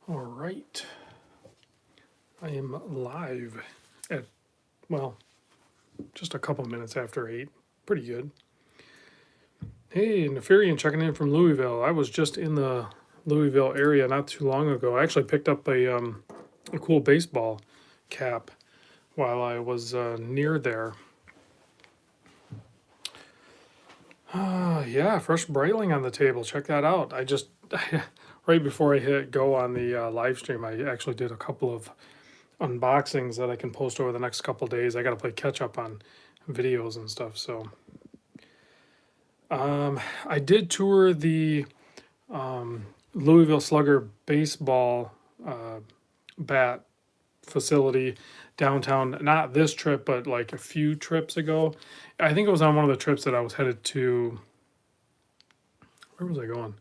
All right. I am live at, well, just a couple minutes after 8. Pretty good. Hey, Nefarian checking in from Louisville. I was just in the Louisville area not too long ago. I actually picked up a cool baseball cap while I was near there. Yeah, fresh Breitling on the table. Check that out. I just, right before I hit go on the live stream, I actually did a couple of unboxings that I can post over the next couple days. I got to play catch up on videos and stuff. So I did tour the Louisville Slugger baseball bat facility downtown. Not this trip, but like a few trips ago. I think it was on one of the trips that I was headed to. Where was I going?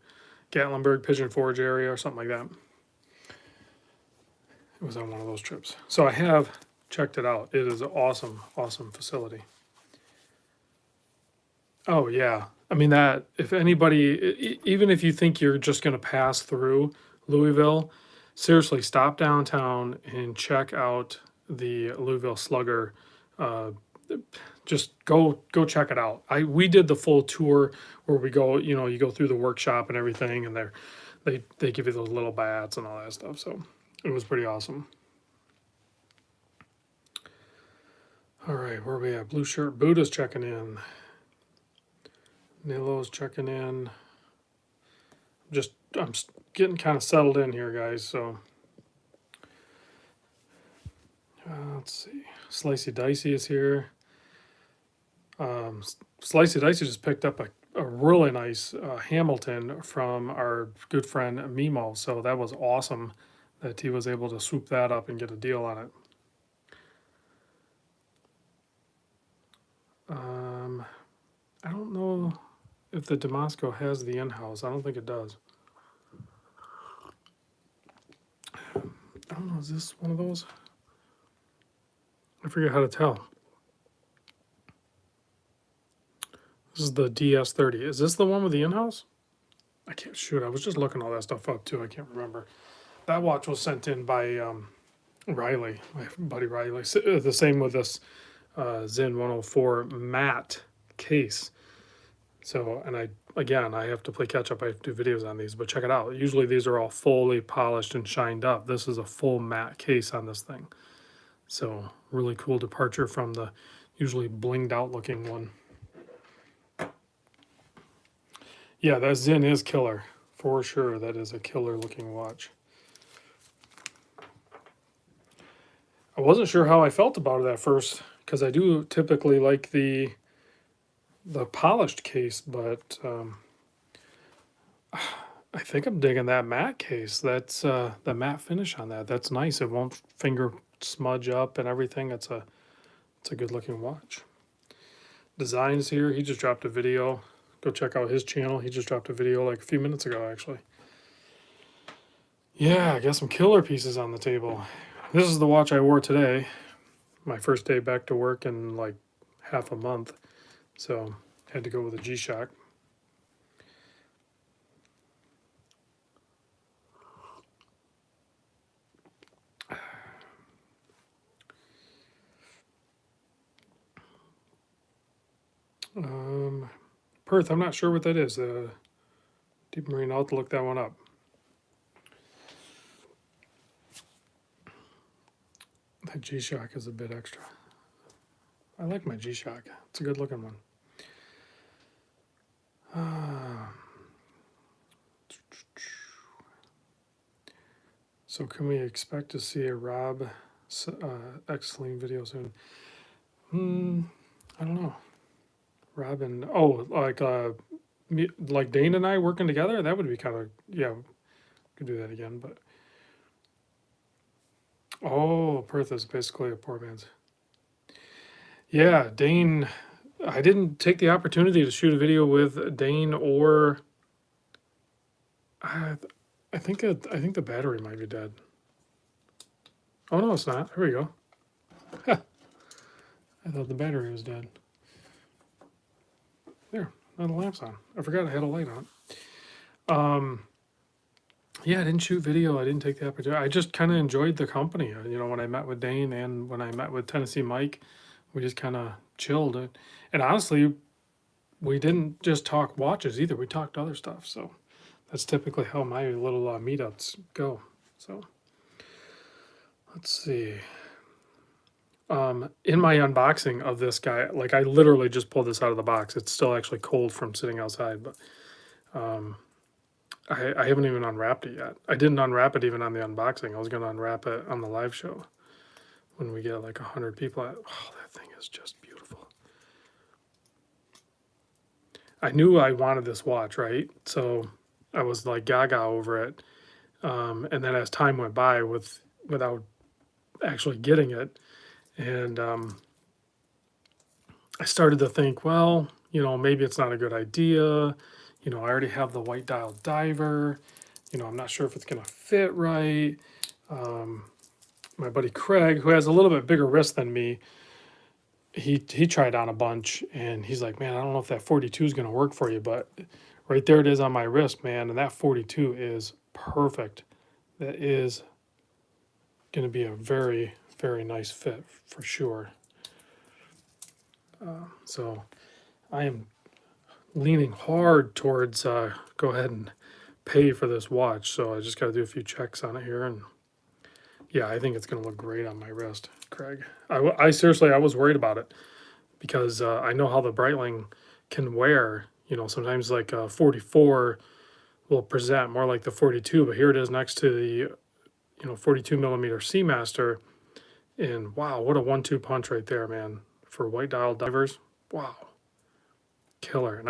Gatlinburg, Pigeon Forge area or something like that. It was on one of those trips. So I have checked it out. It is an awesome, awesome facility. Oh, yeah. I mean, that, if anybody, even if you think you're just going to pass through Louisville, seriously, stop downtown and check out the Louisville Slugger. Just go check it out. We did the full tour where we go, you go through the workshop and everything, and they give you those little bats and all that stuff. So it was pretty awesome. All right, where are we at? Blue shirt Buddha's checking in. Nilo's checking in. I'm getting kind of settled in here, guys. So let's see. Slicey Dicey is here. Slicey Dicey just picked up a really nice Hamilton from our good friend Mimo. So that was awesome that he was able to swoop that up and get a deal on it. I don't know if the Damasko has the in-house. I don't think it does. I don't know, is this one of those? I forget how to tell. This is the DS30. Is this the one with the in-house? I can't shoot. I was just looking all that stuff up too. I can't remember. That watch was sent in by Riley, my buddy Riley. The same with this Zen 104 matte case. So, and I have to play catch up. I have to do videos on these, but check it out. Usually these are all fully polished and shined up. This is a full matte case on this thing. So really cool departure from the usually blinged out looking one. Yeah, that Zen is killer. For sure, that is a killer looking watch. I wasn't sure how I felt about it at first, because I do typically like the polished case, but I think I'm digging that matte case. That's the matte finish on that. That's nice. It won't finger smudge up and everything. It's a good looking watch. Designs here. He just dropped a video. Go check out his channel. He just dropped a video like a few minutes ago, actually. Yeah, I got some killer pieces on the table. This is the watch I wore today. My first day back to work in like half a month. So had to go with a G-Shock. Perth, I'm not sure what that is. Deep Marine, I'll have to look that one up. That G-Shock is a bit extra. I like my G-Shock. It's a good looking one. So can we expect to see a Rob X-Lean video soon? I don't know. Rob and, like Dane and I working together? That would be kind of, yeah, we could do that again, but. Oh, Perth is basically a poor man's. Yeah, Dane. I didn't take the opportunity to shoot a video with Dane or. I think the battery might be dead. Oh no, it's not. Here we go. I thought the battery was dead. There, now the lamp's on. I forgot I had a light on. yeah, I didn't shoot video. I didn't take the opportunity. I just kind of enjoyed the company. You know, when I met with Dane and when I met with Tennessee Mike, we just kind of chilled. And honestly, we didn't just talk watches either. We talked other stuff. So that's typically how my little meetups go. So let's see. In my unboxing of this guy, like I literally just pulled this out of the box. It's still actually cold from sitting outside, but I haven't even unwrapped it yet. I didn't unwrap it even on the unboxing. I was going to unwrap it on the live show when we get like 100 people. Oh, that thing is just beautiful. I knew I wanted this watch, right? So I was like gaga over it. And then as time went by without actually getting it, and I started to think, well, you know, maybe it's not a good idea. You know, I already have the white dial diver. You know, I'm not sure if it's going to fit right. My buddy Craig, who has a little bit bigger wrist than me, he tried on a bunch and he's like, man, I don't know if that 42 is going to work for you, but right there it is on my wrist, man. And that 42 is perfect. That is going to be a very, very nice fit for sure. So I am leaning hard towards go ahead and pay for this watch. So I just got to do a few checks on it here. And yeah, I think it's going to look great on my wrist, Craig. I seriously, I was worried about it because I know how the Breitling can wear. You know, sometimes like a 44 will present more like the 42, but here it is next to the 42 millimeter Seamaster. And wow, what a 1-2 punch right there, man, for white dial divers. Wow, killer. And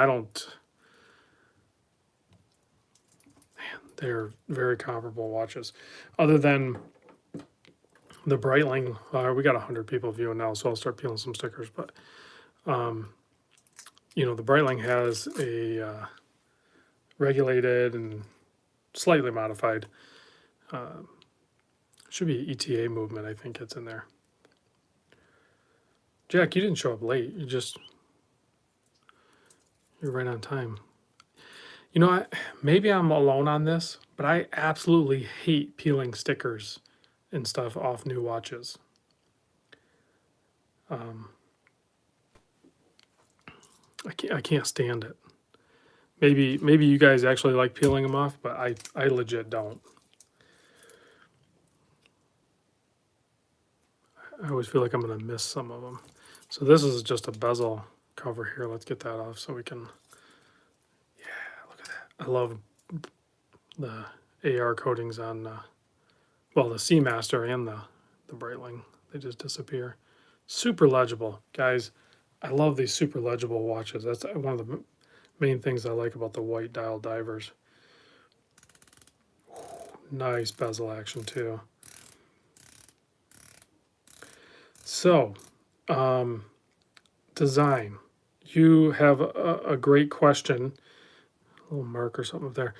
they're very comparable watches. Other than the Breitling, we got 100 people viewing now, so I'll start peeling some stickers. But the Breitling has a regulated and slightly modified, should be ETA movement. I think it's in there. Jack, you didn't show up late. You're right on time. You know, maybe I'm alone on this, but I absolutely hate peeling stickers and stuff off new watches. I can't stand it. Maybe you guys actually like peeling them off, but I legit don't. I always feel like I'm going to miss some of them. So this is just a bezel cover here. Let's get that off so we can, yeah, look at that. I love the AR coatings on, the Seamaster and the Breitling. They just disappear. Super legible. Guys, I love these super legible watches. That's one of the main things I like about the white dial divers. Nice bezel action too. So, design. You have a great question. A little mark or something up there.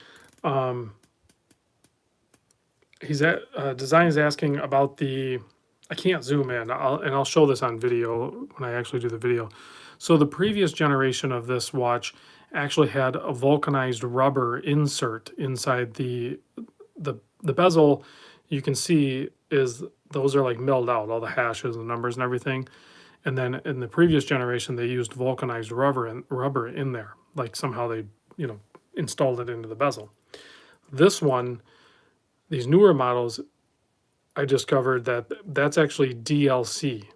Design is asking about the. I can't zoom in. I'll show this on video when I actually do the video. So the previous generation of this watch actually had a vulcanized rubber insert inside the bezel. You can see those are like milled out, all the hashes and numbers and everything. And then in the previous generation, they used vulcanized rubber in there, like somehow they installed it into the bezel. This one, these newer models, I discovered that that's actually DLC.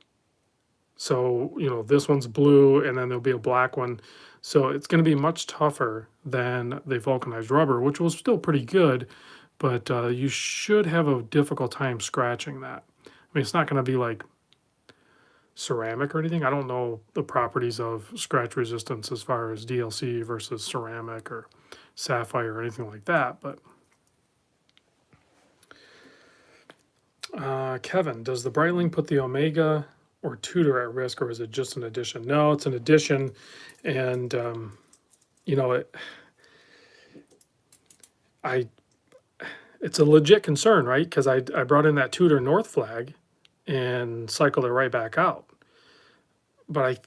So, this one's blue and then there'll be a black one. So it's going to be much tougher than the vulcanized rubber, which was still pretty good, but you should have a difficult time scratching that. I mean, it's not going to be like ceramic or anything. I don't know the properties of scratch resistance as far as DLC versus ceramic or sapphire or anything like that, but Kevin, does the Breitling put the Omega or Tudor at risk, or is it just an addition? No, it's an addition, and it's a legit concern, right? Because I brought in that Tudor North flag and cycled it right back out, but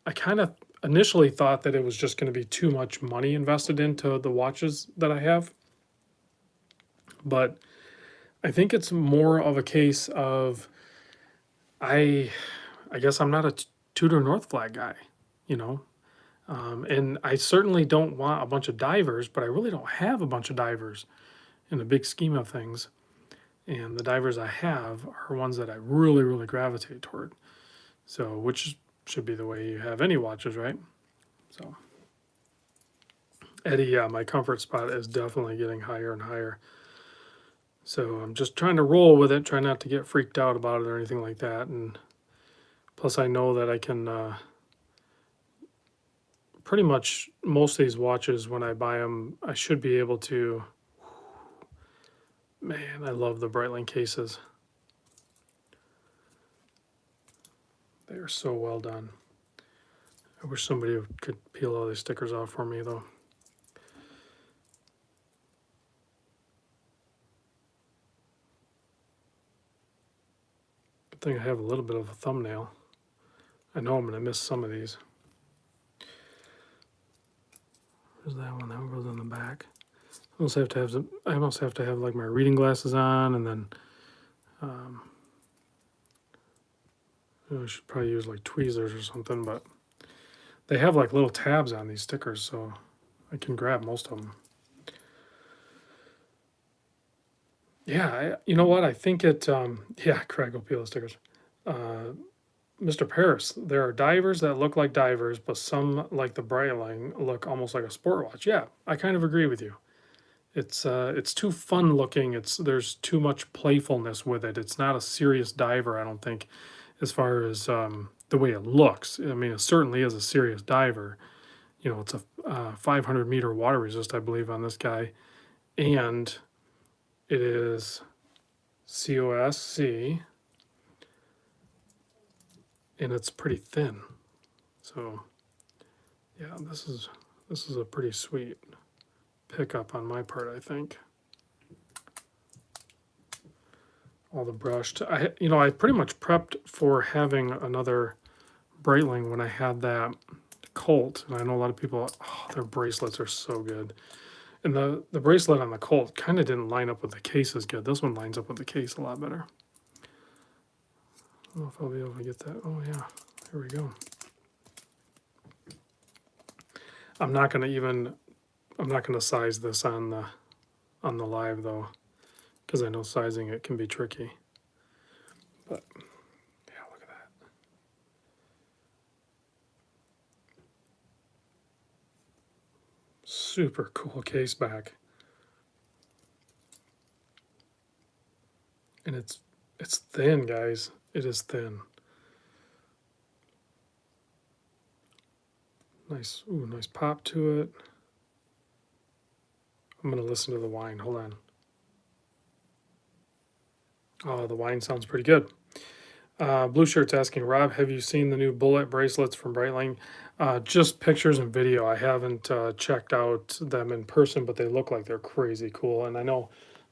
I kind of initially thought that it was just going to be too much money invested into the watches that I have. But I think it's more of a case of I guess I'm not a Tudor North Flag guy, you know. And I certainly don't want a bunch of divers, but I really don't have a bunch of divers in the big scheme of things. And the divers I have are ones that I really, really gravitate toward. So, which should be the way you have any watches, right? So, Eddie, yeah, my comfort spot is definitely getting higher and higher. So I'm just trying to roll with it, try not to get freaked out about it or anything like that. And plus, I know that I can pretty much most of these watches when I buy them, I should be able to. Man, I love the Breitling cases. They are so well done. I wish somebody could peel all these stickers off for me, though. Good thing I have a little bit of a thumbnail. I know I'm going to miss some of these. There's that one. That one goes on the back. I almost have to have like my reading glasses on, and then I should probably use like tweezers or something, but they have like little tabs on these stickers, so I can grab most of them. Yeah, you know what? I think it, yeah, Craig will peel the stickers. Mr. Paris, there are divers that look like divers, but some, like the Breitling, look almost like a sport watch. Yeah, I kind of agree with you. It's too fun looking. There's too much playfulness with it. It's not a serious diver, I don't think, as far as the way it looks. I mean, it certainly is a serious diver. You know, it's a 500 meter water resist, I believe, on this guy, and it is COSC, and it's pretty thin. So, yeah, this is a pretty sweet pickup on my part, I think. All the brushed. I pretty much prepped for having another Breitling when I had that Colt, and I know a lot of people, oh, their bracelets are so good. And the bracelet on the Colt kind of didn't line up with the case as good. This one lines up with the case a lot better. I don't know if I'll be able to get that. Oh yeah, here we go. I'm not gonna size this on the live though, because I know sizing it can be tricky. But yeah, look at that. Super cool case back. And it's thin, guys. It is thin. Nice, ooh, nice pop to it. I'm gonna listen to the whine. Hold on. Oh, the whine sounds pretty good. Blue Shirt's asking, Rob, have you seen the new bullet bracelets from Breitling? Just pictures and video. I haven't checked out them in person, but they look like they're crazy cool. And I know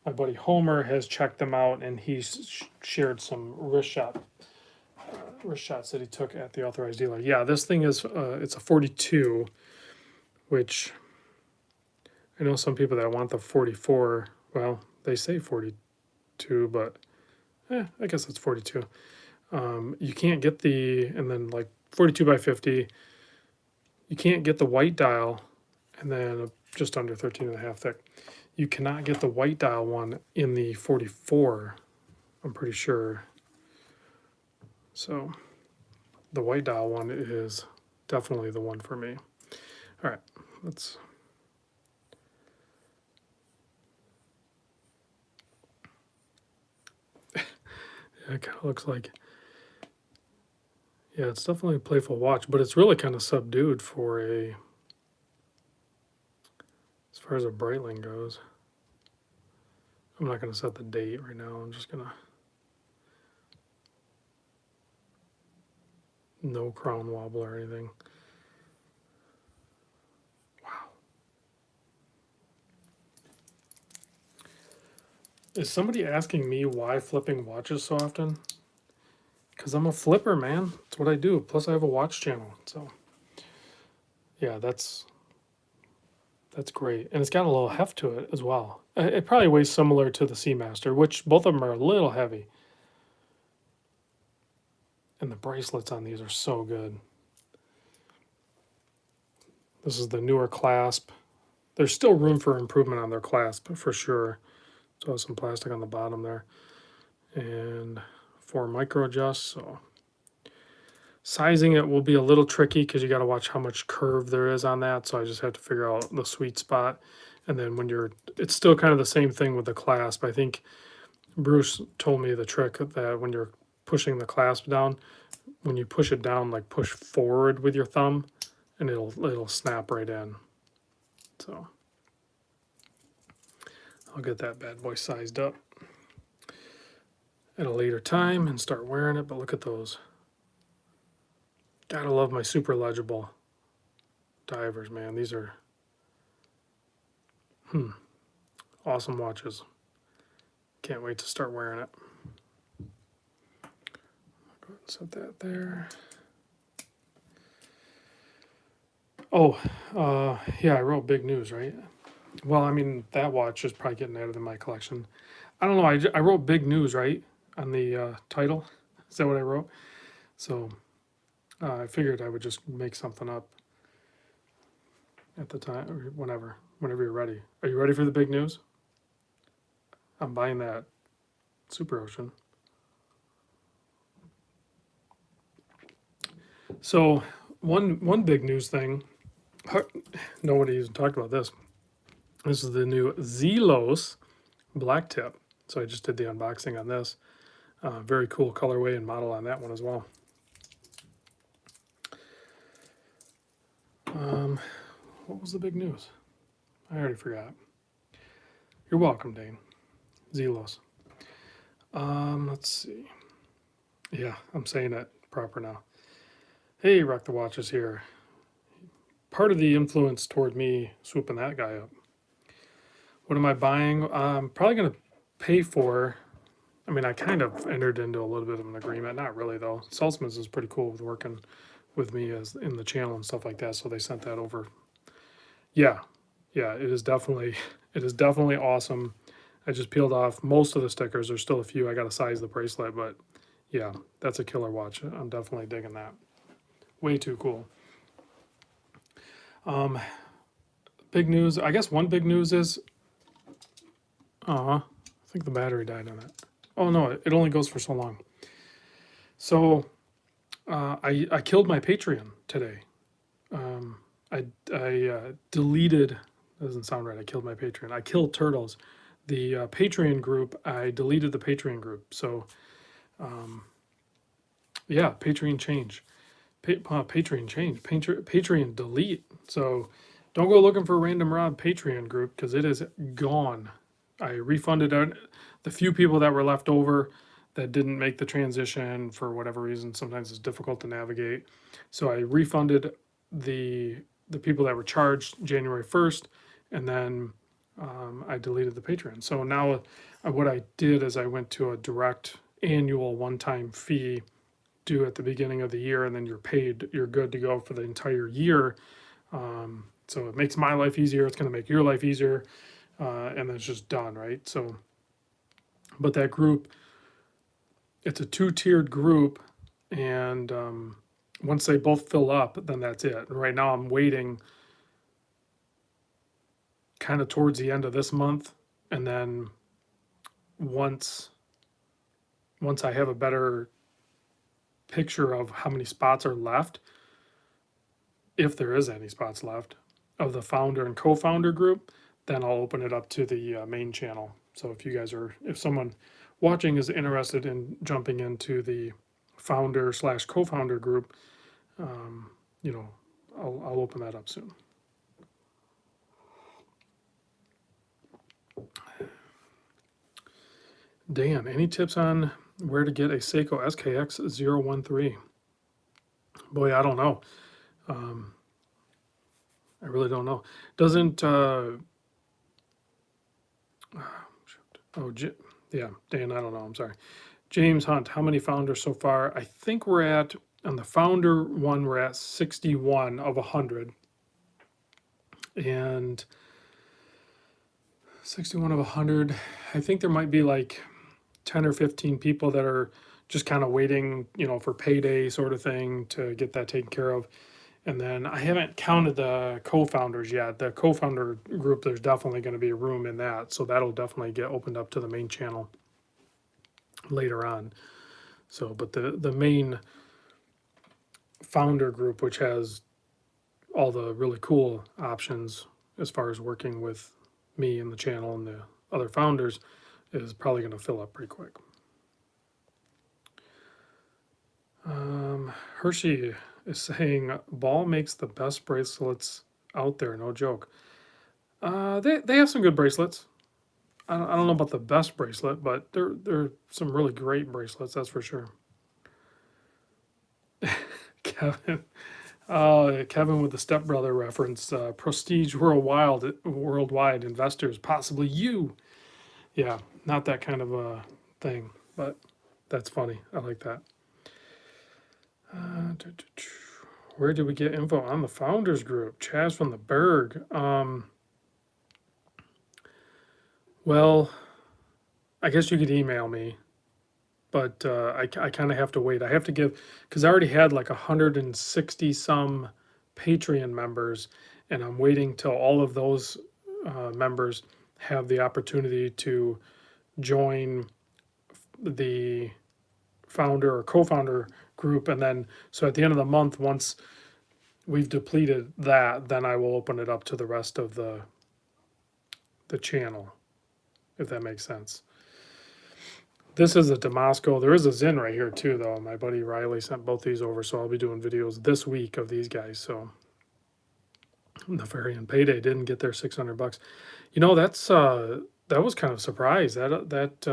my buddy Homer has checked them out, and he's shared some wrist shots that he took at the authorized dealer. Yeah, this thing is it's a 42, which I know some people that want the 44. Well, they say 42, but I guess it's 42. You can't get and then like 42 by 50, you can't get the white dial, and then just under 13 and a half thick. You cannot get the white dial one in the 44, I'm pretty sure. So the white dial one is definitely the one for me. All right, let's. Yeah, it kind of looks like. Yeah, it's definitely a playful watch, but it's really kind of subdued for as far as a Breitling goes. I'm not going to set the date right now. I'm just going to. No crown wobble or anything. Wow. Is somebody asking me why flipping watches so often? Because I'm a flipper, man. That's what I do. Plus, I have a watch channel. So, yeah, that's That's great. And it's got a little heft to it as well. It probably weighs similar to the Seamaster, which both of them are a little heavy. And the bracelets on these are so good. This is the newer clasp. There's still room for improvement on their clasp for sure. So some plastic on the bottom there. And 4 micro adjusts. So sizing it will be a little tricky because you got to watch how much curve there is on that. So I just have to figure out the sweet spot. And then when it's still kind of the same thing with the clasp. I think Bruce told me the trick that when you're pushing the clasp down, when you push it down, like push forward with your thumb, and it'll snap right in. So I'll get that bad boy sized up at a later time and start wearing it. But look at those. Gotta love my super legible divers, man. These are awesome watches. Can't wait to start wearing it. Go ahead and set that there. Oh, yeah, I wrote big news, right? Well, I mean, that watch is probably getting added in my collection. I don't know. I wrote big news, right, on the title. Is that what I wrote? So I figured I would just make something up at the time, or whenever you're ready. Are you ready for the big news? I'm buying that Superocean. So one big news thing. Nobody even talked about this. This is the new Zelos Blacktip. So I just did the unboxing on this. Very cool colorway and model on that one as well. What was the big news? I already forgot. You're welcome, Dane. Zelos. Let's see. Yeah, I'm saying it proper now. Hey, Rock the Watches here. Part of the influence toward me swooping that guy up. What am I buying? I'm probably going to pay for. I mean, I kind of entered into a little bit of an agreement. Not really, though. Saltzman's is pretty cool with working with me as in the channel and stuff like that. So they sent that over. Yeah, it is definitely awesome. I just peeled off most of the stickers. There's still a few. I got to size the bracelet, but yeah, that's a killer watch. I'm definitely digging that. Way too cool. Big news. I guess one big news is, I think the battery died on it. Oh no, it only goes for so long. So I killed my Patreon today. I deleted. Doesn't sound right. I killed my Patreon. I killed Turtles. The Patreon group. I deleted the Patreon group. So yeah, Patreon change. Patreon change. Patreon delete. So don't go looking for a random Rob Patreon group because it is gone. I refunded out the few people that were left over that didn't make the transition for whatever reason. Sometimes it's difficult to navigate. So I refunded the people that were charged January 1st, and then I deleted the Patreon. So now what I did is I went to a direct annual one-time fee due at the beginning of the year, and then you're good to go for the entire year. So it makes my life easier. It's going to make your life easier. And then it's just done, right? So, but that group, it's a 2-tiered group, and once they both fill up, then that's it. And right now I'm waiting kind of towards the end of this month, and then once I have a better picture of how many spots are left, if there is any spots left, of the founder and co-founder group, then I'll open it up to the main channel. So if someone watching is interested in jumping into the founder/co-founder group, I'll open that up soon. Dan, any tips on where to get a Seiko SKX 013? Boy, I don't know. I really don't know. Doesn't yeah, Dan, I don't know. I'm sorry. James Hunt, how many founders so far? I think we're at, on the founder one, we're at 61 of 100. And 61 of 100. I think there might be like 10 or 15 people that are just kind of waiting, you know, for payday sort of thing to get that taken care of. And then I haven't counted the co-founders yet. The co-founder group, there's definitely going to be a room in that. So that'll definitely get opened up to the main channel later on. So, but the main founder group, which has all the really cool options as far as working with me and the channel and the other founders, is probably going to fill up pretty quick. Hershey is saying Ball makes the best bracelets out there, no joke. They have some good bracelets. I don't know about the best bracelet, but they're some really great bracelets, that's for sure. Kevin, Kevin with the stepbrother reference. Prestige worldwide investors, possibly you. Yeah, not that kind of a thing, but that's funny. I like that. Where did we get info on the founders group? Chaz from the Berg. Well, I guess you could email me, but I kind of have to wait. I have to give, because I already had like 160 some Patreon members, and I'm waiting till all of those members have the opportunity to join the founder or co-founder group. And then, so at the end of the month, once we've depleted that, then I will open it up to the rest of the channel, if that makes sense. This is a Damasko. There is a Sinn right here too, though. My buddy Riley sent both these over, so I'll be doing videos this week of these guys. So the Ferry and Payday didn't get their 600 bucks. You know, that's that was kind of a surprise. That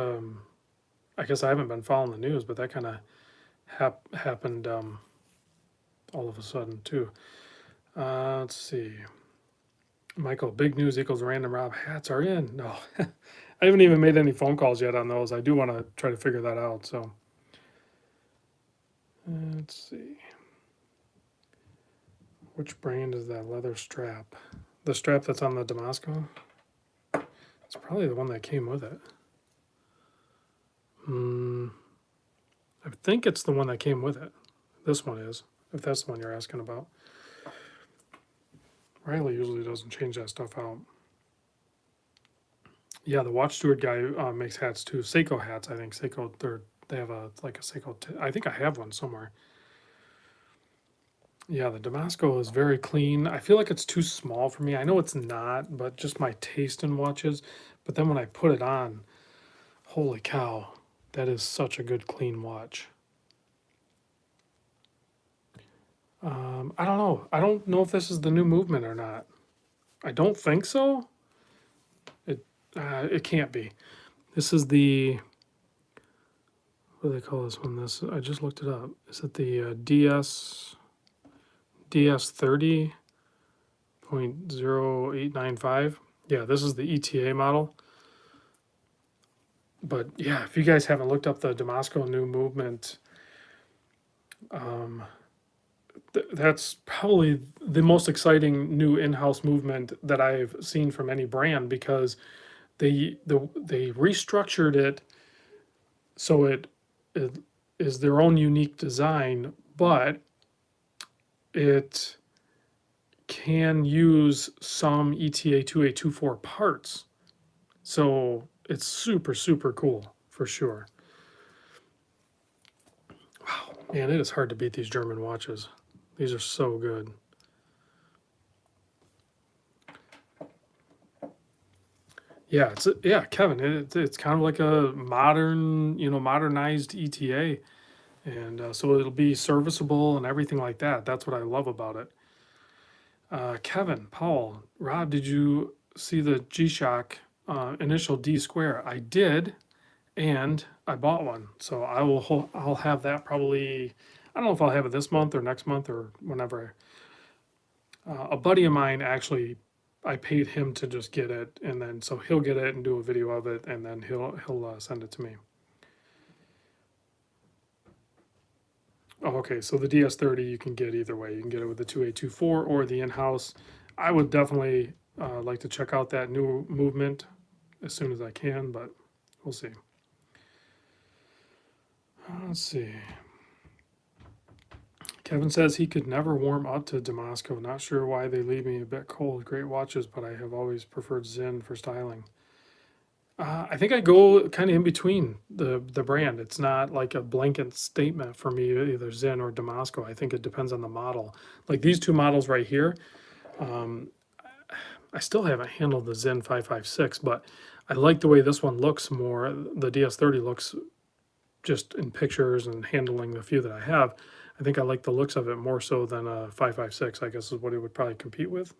I guess I haven't been following the news, but that kind of happened all of a sudden too. Let's see. Michael, big news equals random Rob hats are in. No, I haven't even made any phone calls yet on those. I do want to try to figure that out. So let's see. Which brand is that leather strap? The strap that's on the Damasko? It's probably the one that came with it. I think it's the one that came with it. This one is, if that's the one you're asking about. Riley usually doesn't change that stuff out. Yeah, the Watch Steward guy makes hats too. Seiko hats, I think. Seiko, they have a Seiko. I think I have one somewhere. Yeah, the Damasko is very clean. I feel like it's too small for me. I know it's not, but just my taste in watches. But then when I put it on, holy cow, that is such a good clean watch. I don't know. I don't know if this is the new movement or not. I don't think so. It can't be. This is the, what do they call this one? This, I just looked it up. Is it the DS 30.0895? Yeah, this is the ETA model. But yeah, if you guys haven't looked up the Damasko new movement, that's probably the most exciting new in-house movement that I've seen from any brand, because they restructured it so it is their own unique design, but it can use some ETA 2824 parts. So it's super, super cool for sure. Wow, man, it is hard to beat these German watches. These are so good. Yeah, Kevin. It's kind of like a modern, modernized ETA, and so it'll be serviceable and everything like that. That's what I love about it. Kevin, Paul, Rob, did you see the G-Shock initial D square? I did, and I bought one, so I'll have that probably. I don't know if I'll have it this month or next month or whenever. A buddy of mine actually, I paid him to just get it, and then so he'll get it and do a video of it, and then he'll send it to me. Oh, okay, so the DS30 you can get either way. You can get it with the 2824 or the in-house. I would definitely like to check out that new movement as soon as I can, but we'll see. Let's see. Kevin says he could never warm up to Damasko. Not sure why they leave me a bit cold. Great watches, but I have always preferred Sinn for styling. I think I go kind of in between the brand. It's not like a blanket statement for me, either Sinn or Damasko. I think it depends on the model. Like these two models right here, I still haven't handled the Sinn 556, but I like the way this one looks more. The DS30 looks just in pictures and handling the few that I have. I think I like the looks of it more so than a 556, I guess is what it would probably compete with.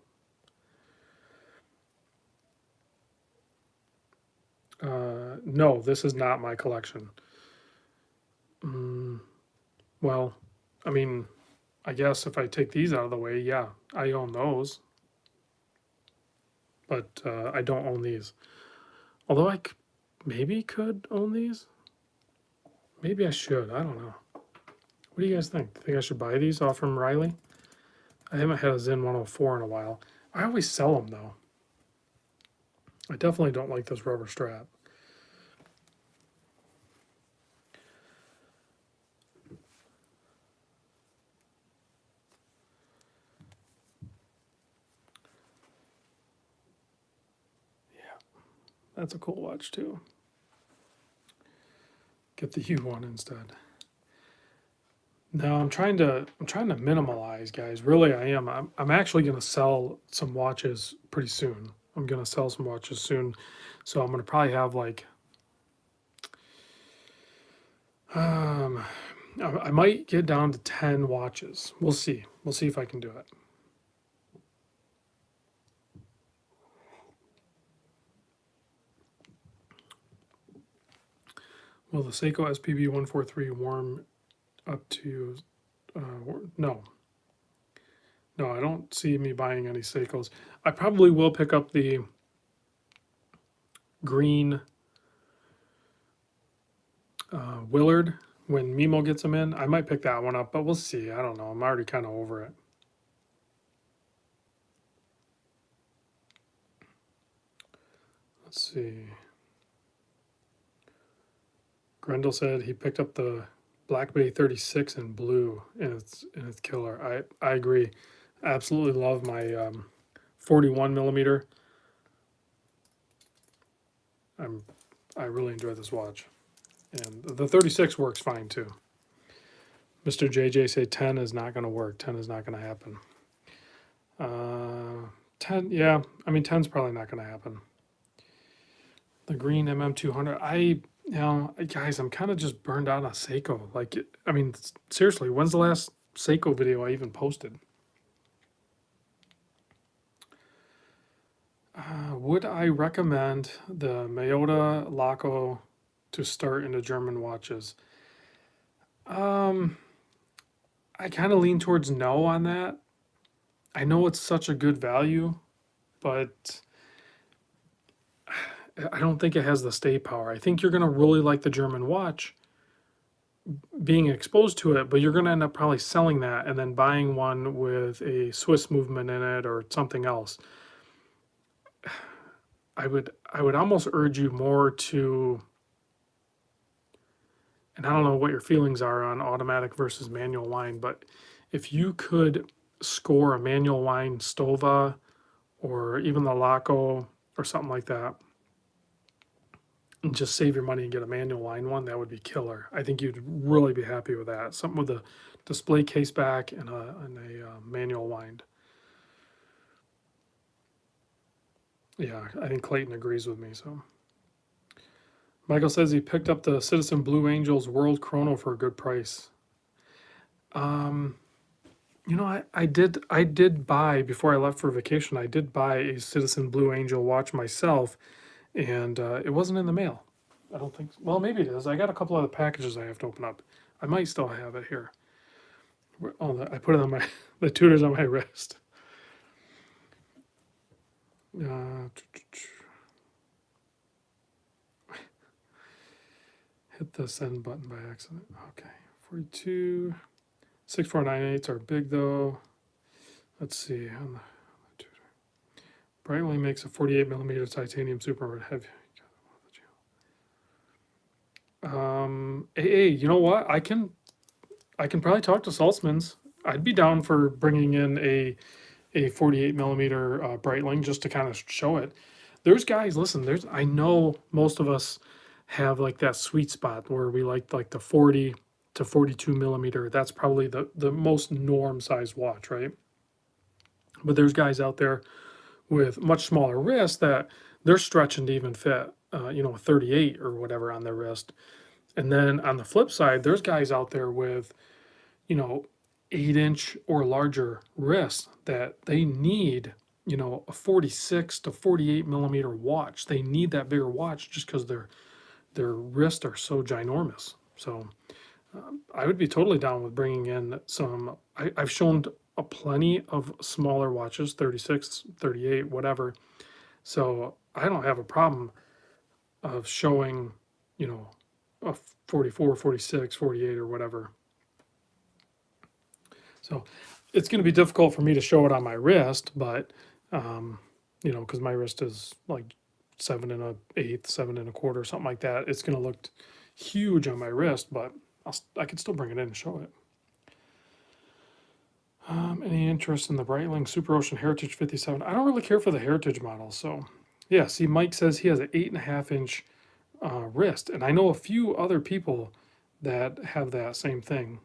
No, this is not my collection. Well, I mean, I guess if I take these out of the way, yeah, I own those. But I don't own these. Although I maybe could own these. Maybe I should. I don't know. What do you guys think? Think I should buy these off from Riley? I haven't had a Sinn 104 in a while. I always sell them, though. I definitely don't like this rubber strap. That's a cool watch too. Get the U1 instead. No, I'm trying to minimalize, guys. Really, I am. I'm actually going to sell some watches pretty soon. I'm going to sell some watches soon, so I'm going to probably have like I might get down to 10 watches. We'll see. We'll see if I can do it. Will the Seiko SPB 143 warm up to, no. No, I don't see me buying any Seikos. I probably will pick up the green Willard when Mimo gets them in. I might pick that one up, but we'll see. I don't know. I'm already kind of over it. Let's see. Grendel said he picked up the Black Bay 36 in blue, and it's killer. I agree. I absolutely love my 41 millimeter. I really enjoy this watch, and the 36 works fine too. Mr. JJ say 10 is not going to work. 10 is not going to happen. 10, yeah. I mean, 10's probably not going to happen. The green MM200. Guys, I'm kind of just burned out on Seiko. Like, I mean, seriously, when's the last Seiko video I even posted? Would I recommend the Miyota Laco to start into German watches? I kind of lean towards no on that. I know it's such a good value, but I don't think it has the stay power. I think you're going to really like the German watch being exposed to it, but you're going to end up probably selling that and then buying one with a Swiss movement in it or something else. I would almost urge you more to, and I don't know what your feelings are on automatic versus manual wind, but if you could score a manual wind Stova or even the Laco or something like that, and just save your money and get a manual wind one, that would be killer. I think you'd really be happy with that. Something with a display case back and a manual wind. Yeah, I think Clayton agrees with me. So Michael says he picked up the Citizen Blue Angels World Chrono for a good price. You know, I did buy, before I left for vacation, I did buy a Citizen Blue Angel watch myself, and it wasn't in the mail. I don't think so. Well, maybe it is. I got a couple other packages I have to open up. I might still have it here. Oh, I put it on my, the Tudor's on my wrist. Hit the send button by accident. Okay, 42. 6498s are big though. Let's see. On the Tudor. Breitling makes a 48 millimeter titanium super heavy Hey, you know what? I can probably talk to Saltzman's. I'd be down for bringing in a 48 millimeter Breitling just to kind of show it. There's guys, listen, I know most of us have like that sweet spot where we like the 40 to 42 millimeter. That's probably the most norm size watch, right? But there's guys out there with much smaller wrists that they're stretching to even fit, a 38 or whatever on their wrist. And then on the flip side, there's guys out there with, you know, 8-inch or larger wrists that they need, a 46 to 48 millimeter watch. They need that bigger watch just because their wrists are so ginormous. So I would be totally down with bringing in some. I've shown a plenty of smaller watches, 36, 38, whatever. So I don't have a problem of showing, a 44, 46, 48, or whatever. So it's going to be difficult for me to show it on my wrist, but, because my wrist is like 7 1/8, 7 1/4, something like that. It's going to look huge on my wrist, but I can still bring it in and show it. Any interest in the Breitling Superocean Heritage 57? I don't really care for the Heritage model. So, yeah, see, Mike says he has an 8.5-inch wrist, and I know a few other people that have that same thing,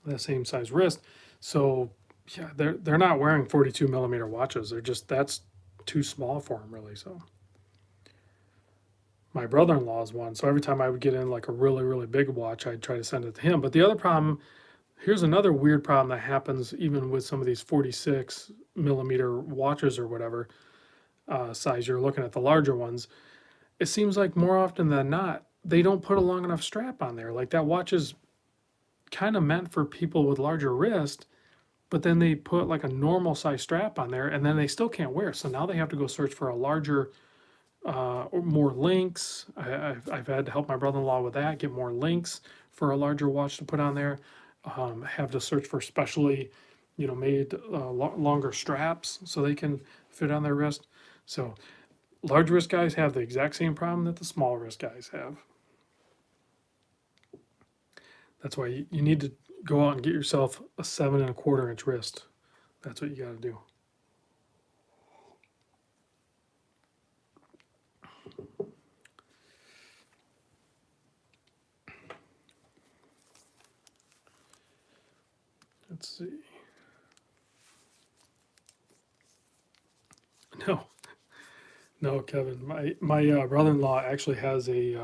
that same size wrist. So, yeah, they're not wearing 42 millimeter watches. That's too small for them, really. So, my brother-in-law's one. So every time I would get in like a really, really big watch, I'd try to send it to him. But the other problem, here's another weird problem that happens even with some of these 46 millimeter watches or whatever size you're looking at, the larger ones. It seems like more often than not, they don't put a long enough strap on there. Like that watch is kind of meant for people with larger wrist, but then they put like a normal size strap on there and then they still can't wear. So now they have to go search for a larger or more links. I've had to help my brother-in-law with that, get more links for a larger watch to put on there. Have to search for specially, made longer straps so they can fit on their wrist. So large wrist guys have the exact same problem that the small wrist guys have. That's why you need to go out and get yourself a 7 1/4 inch wrist. That's what you got to do. Let's see. No, no, Kevin. My brother-in-law actually has a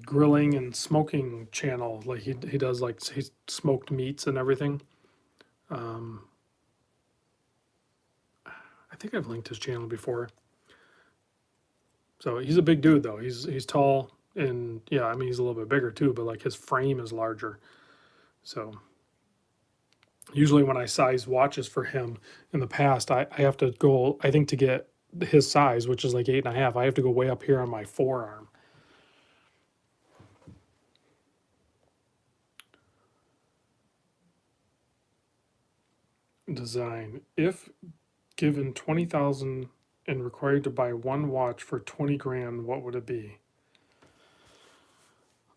grilling and smoking channel. Like he does like he smoked meats and everything. Um, I think I've linked his channel before. So he's a big dude though. He's tall and yeah, I mean he's a little bit bigger too, but like his frame is larger. So usually when I size watches for him in the past, I have to go, I think to get his size, which is like 8.5, I have to go way up here on my forearm. Design. If given 20,000 and required to buy one watch for 20 grand, what would it be?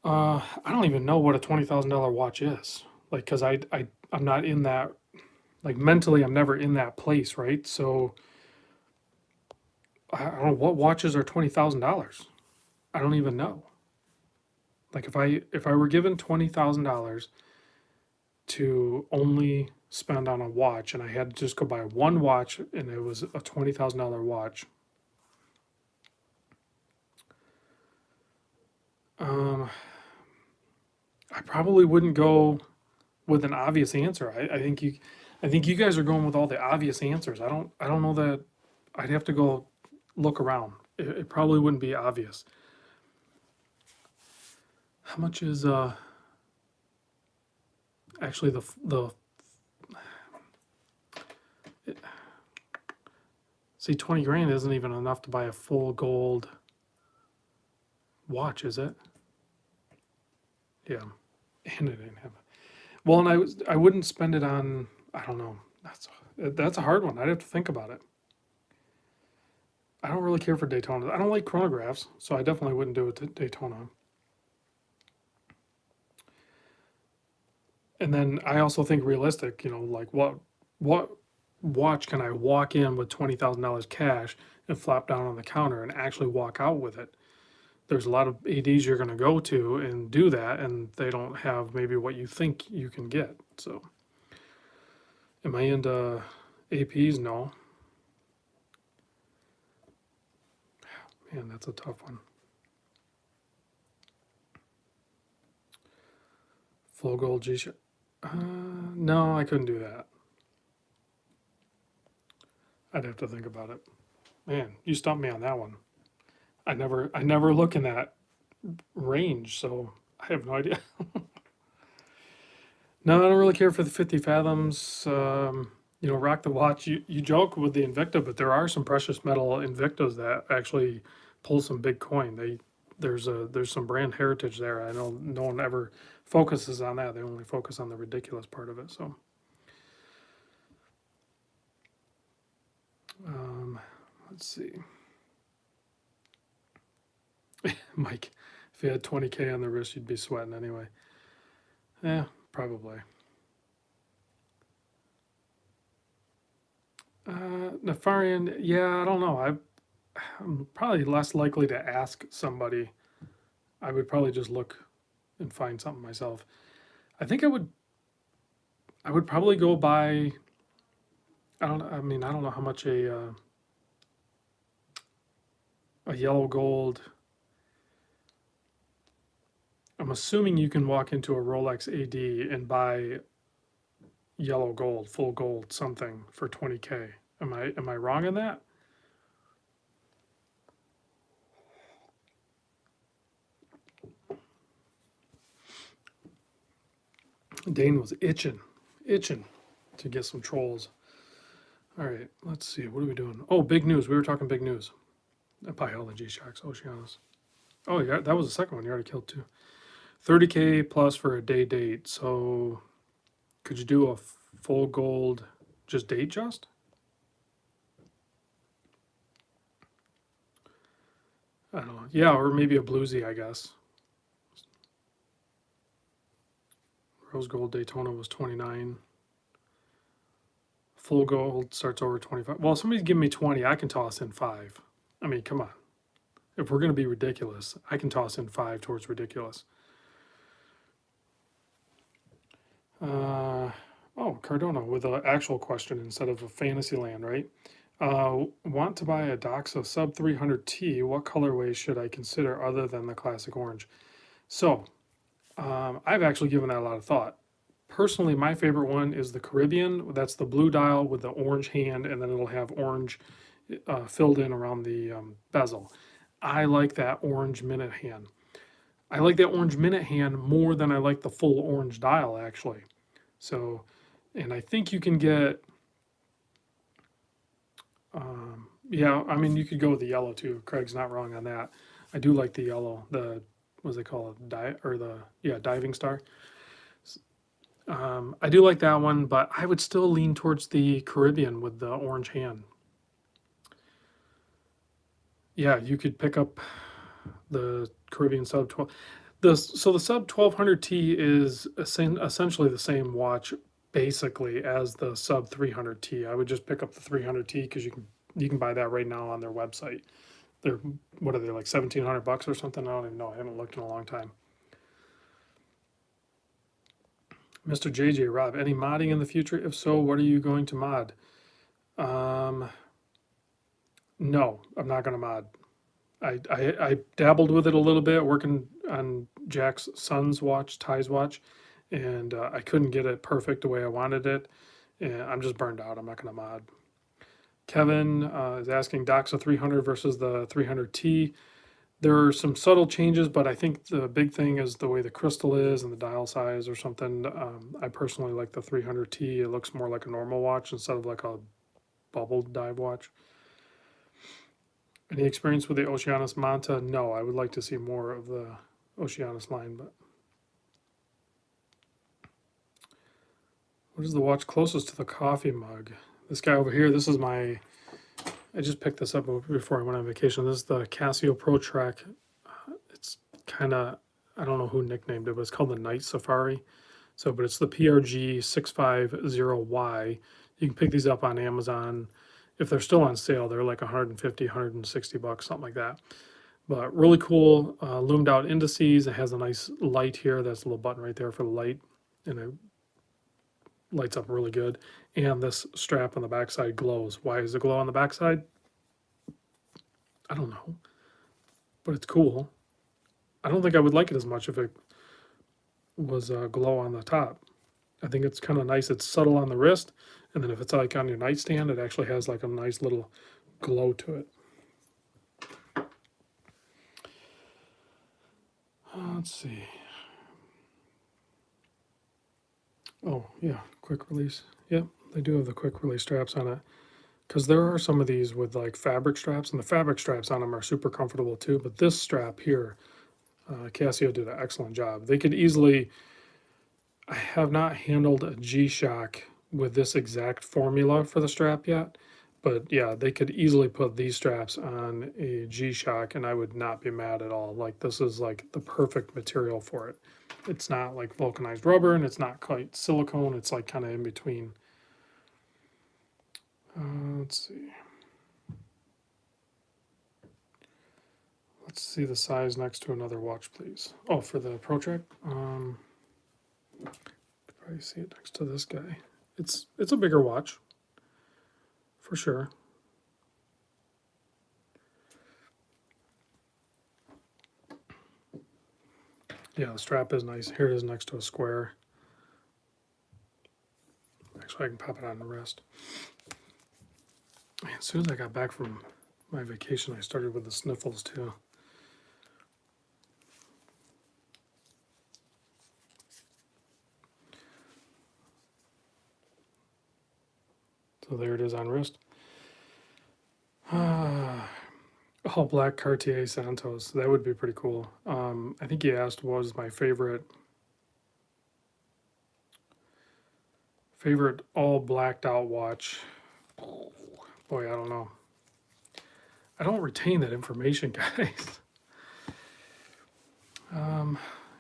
I don't even know what a $20,000 watch is. Like, cause I'm not in that, like mentally, I'm never in that place, right? So I don't know what watches are $20,000. I don't even know. Like if I were given $20,000 to only spend on a watch and I had to just go buy one watch and it was a $20,000 watch, I probably wouldn't go with an obvious answer. I think you guys are going with all the obvious answers. I don't know that I'd have to go look around. It probably wouldn't be obvious. How much is actually the see 20 grand isn't even enough to buy a full gold watch, is it? Yeah. And it didn't have it. Well, and I wouldn't spend it on, I don't know. That's a hard one. I'd have to think about it. I don't really care for Daytona. I don't like chronographs, so I definitely wouldn't do it to Daytona. And then I also think realistic, you know, like what watch can I walk in with $20,000 cash and flop down on the counter and actually walk out with it? There's a lot of ADs you're going to go to and do that, and they don't have maybe what you think you can get. So, am I into APs? No. Man, that's a tough one. Full gold G-Shock. No, I couldn't do that. I'd have to think about it. Man, you stumped me on that one. I never look in that range, so I have no idea. No, I don't really care for the 50 fathoms. You know, rock the watch. You joke with the Invicta, but there are some precious metal Invictas that actually pull some big coin. There's some brand heritage there. I know no one ever focuses on that. They only focus on the ridiculous part of it. So, let's see. Mike, if you had 20K on the wrist, you'd be sweating anyway. Yeah, probably. Nefarian, yeah, I don't know. I'm probably less likely to ask somebody. I would probably just look and find something myself. I think I would probably go buy. I don't. I mean, I don't know how much a yellow gold. I'm assuming you can walk into a Rolex AD and buy yellow gold, full gold, something for 20K. Am I wrong in that? Dane was itching to get some trolls. All right, let's see. What are we doing? Oh, big news. We were talking big news. Buy all the G-Shocks, Oceanos. Oh, yeah, that was the second one. You already killed two. 30K plus for a day date. So could you do a full gold just date just? I don't know. Yeah, or maybe a bluesy, I guess. Rose gold Daytona was 29. Full gold starts over 25. Well, somebody's giving me 20. I can toss in 5. I mean, come on. If we're going to be ridiculous, I can toss in 5 towards ridiculous. Oh, Cardona with an actual question instead of a fantasy land, right? Want to buy a Doxa Sub 300T. What colorway should I consider other than the classic orange? So, I've actually given that a lot of thought. Personally, my favorite one is the Caribbean. That's the blue dial with the orange hand, and then it'll have orange filled in around the bezel. I like that orange minute hand. I like that orange minute hand more than I like the full orange dial, actually. So, and I think you can get, yeah, I mean, you could go with the yellow too. Craig's not wrong on that. I do like the yellow, the, what's they call it, diving star. I do like that one, but I would still lean towards the Caribbean with the orange hand. Yeah, you could pick up the Caribbean Sub 12. So the Sub 1200T is essentially the same watch basically as the Sub 300T. I would just pick up the 300T because you can buy that right now on their website. They're, what are they, like $1,700 or something? I don't even know. I haven't looked in a long time. Mr. JJ Rob, any modding in the future? If so, what are you going to mod? No, I'm not going to mod. I dabbled with it a little bit, working on Jack's son's watch, Ty's watch, and I couldn't get it perfect the way I wanted it. And I'm just burned out. I'm not going to mod. Kevin is asking Doxa 300 versus the 300T. There are some subtle changes, but I think the big thing is the way the crystal is and the dial size or something. I personally like the 300T. It looks more like a normal watch instead of like a bubbled dive watch. Any experience with the Oceanus Monta? No, I would like to see more of the Oceanus line, but what is the watch closest to the coffee mug? This guy over here, this is my I just picked this up before I went on vacation. This is the Casio Pro Track. It's kind of, I don't know who nicknamed it, but it's called the Night Safari. So, but it's the PRG 650Y. You can pick these up on Amazon. If they're still on sale, they're like 150, 160 bucks, something like that. But really cool, loomed out indices. It has a nice light here. That's a little button right there for the light, and it lights up really good. And this strap on the backside glows. Why does it glow on the backside? I don't know, but it's cool. I don't think I would like it as much if it was glow on the top. I think it's kind of nice. It's subtle on the wrist, and then if it's like on your nightstand, it actually has like a nice little glow to it. Let's see. Oh, yeah, quick release. Yep, they do have the quick release straps on it. Because there are some of these with like fabric straps, and the fabric straps on them are super comfortable too. But this strap here, Casio did an excellent job. They could easily, I have not handled a G-Shock with this exact formula for the strap yet. But yeah, they could easily put these straps on a G-Shock and I would not be mad at all. Like this is like the perfect material for it. It's not like vulcanized rubber and it's not quite silicone. It's like kind of in between. Let's see. Let's see the size next to another watch, please. Oh, for the Pro Track? Probably see it next to this guy. It's a bigger watch, for sure. Yeah, the strap is nice. Here it is next to a square. Actually, I can pop it on the wrist. Man, as soon as I got back from my vacation, I started with the sniffles too. So there it is on wrist. All black Cartier Santos. That would be pretty cool. I think he asked what was my favorite all blacked out watch. Boy, I don't know. I don't retain that information, guys.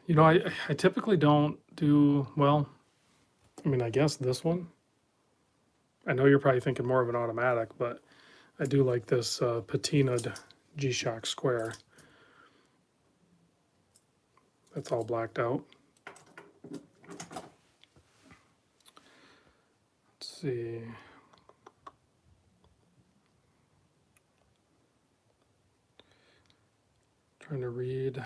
You know, I typically don't do, well, I mean, I guess this one. I know you're probably thinking more of an automatic, but I do like this patinaed G-Shock square. That's all blacked out. Let's see. Trying to read